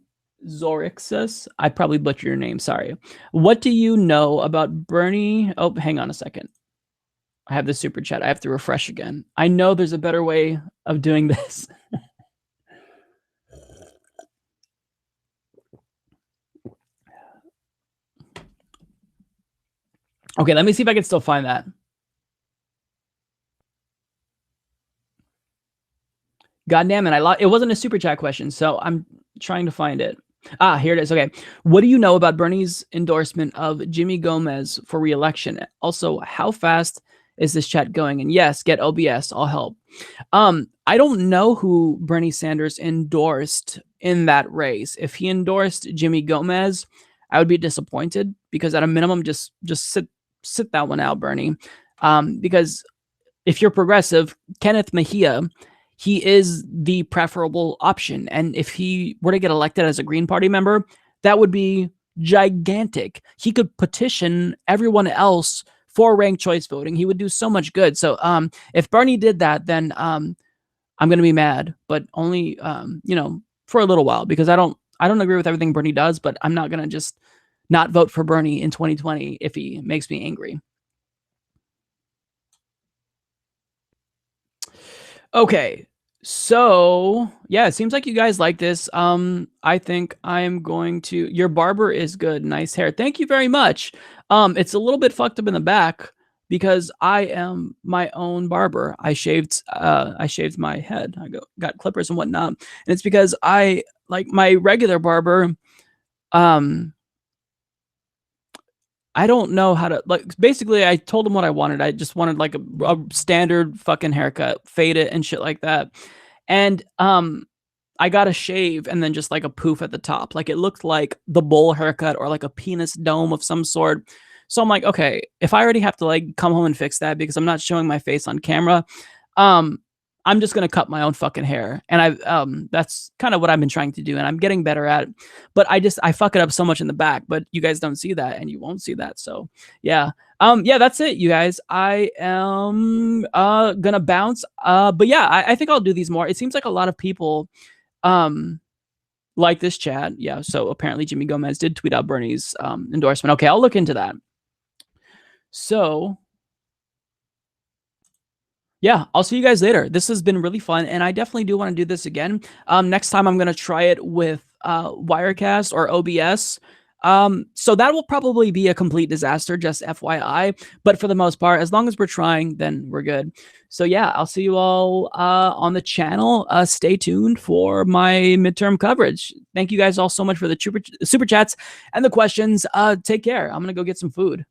Speaker 1: Zorixus. I probably butchered your name. Sorry. What do you know about Bernie? Oh, hang on a second. I have the super chat. I have to refresh again. I know there's a better way of doing this. Okay, let me see if I can still find that. God damn it. It wasn't a super chat question, so I'm trying to find it. Here it is. Okay. What do you know about Bernie's endorsement of Jimmy Gomez for re-election? Also, how fast is this chat going? And yes, get OBS. I'll help. I don't know who Bernie Sanders endorsed in that race. If he endorsed Jimmy Gomez, I would be disappointed, because at a minimum, just sit that one out, Bernie. Because if you're progressive, Kenneth Mejia, he is the preferable option. And if he were to get elected as a Green Party member, that would be gigantic. He could petition everyone else for ranked choice voting. He would do so much good. So if Bernie did that, then I'm going to be mad, but only, for a little while, because I don't agree with everything Bernie does, but I'm not going to just not vote for Bernie in 2020 if he makes me angry. Okay, so yeah, it seems like you guys like this. I think I'm going to. Your barber is good, nice hair. Thank you very much. It's a little bit fucked up in the back because I am my own barber. I shaved my head. I got clippers and whatnot, and it's because I like my regular barber. I don't know how to, like, basically I told him what I wanted. I just wanted like a standard fucking haircut, fade it and shit like that. And I got a shave and then just like a poof at the top. Like it looked like the bowl haircut or like a penis dome of some sort. So I'm like, okay, if I already have to like come home and fix that because I'm not showing my face on camera, I'm just going to cut my own fucking hair. And that's kind of what I've been trying to do. And I'm getting better at it, but I fuck it up so much in the back, but you guys don't see that and you won't see that. So yeah. Yeah, that's it, you guys. I am, gonna bounce. But yeah, I think I'll do these more. It seems like a lot of people, like this chat. Yeah. So apparently Jimmy Gomez did tweet out Bernie's, endorsement. Okay. I'll look into that. So yeah, I'll see you guys later. This has been really fun, and I definitely do want to do this again. Next time I'm going to try it with Wirecast or OBS. So that will probably be a complete disaster, just FYI. But for the most part, as long as we're trying, then we're good. So yeah, I'll see you all on the channel. Stay tuned for my midterm coverage. Thank you guys all so much for the super chats and the questions. Take care. I'm going to go get some food.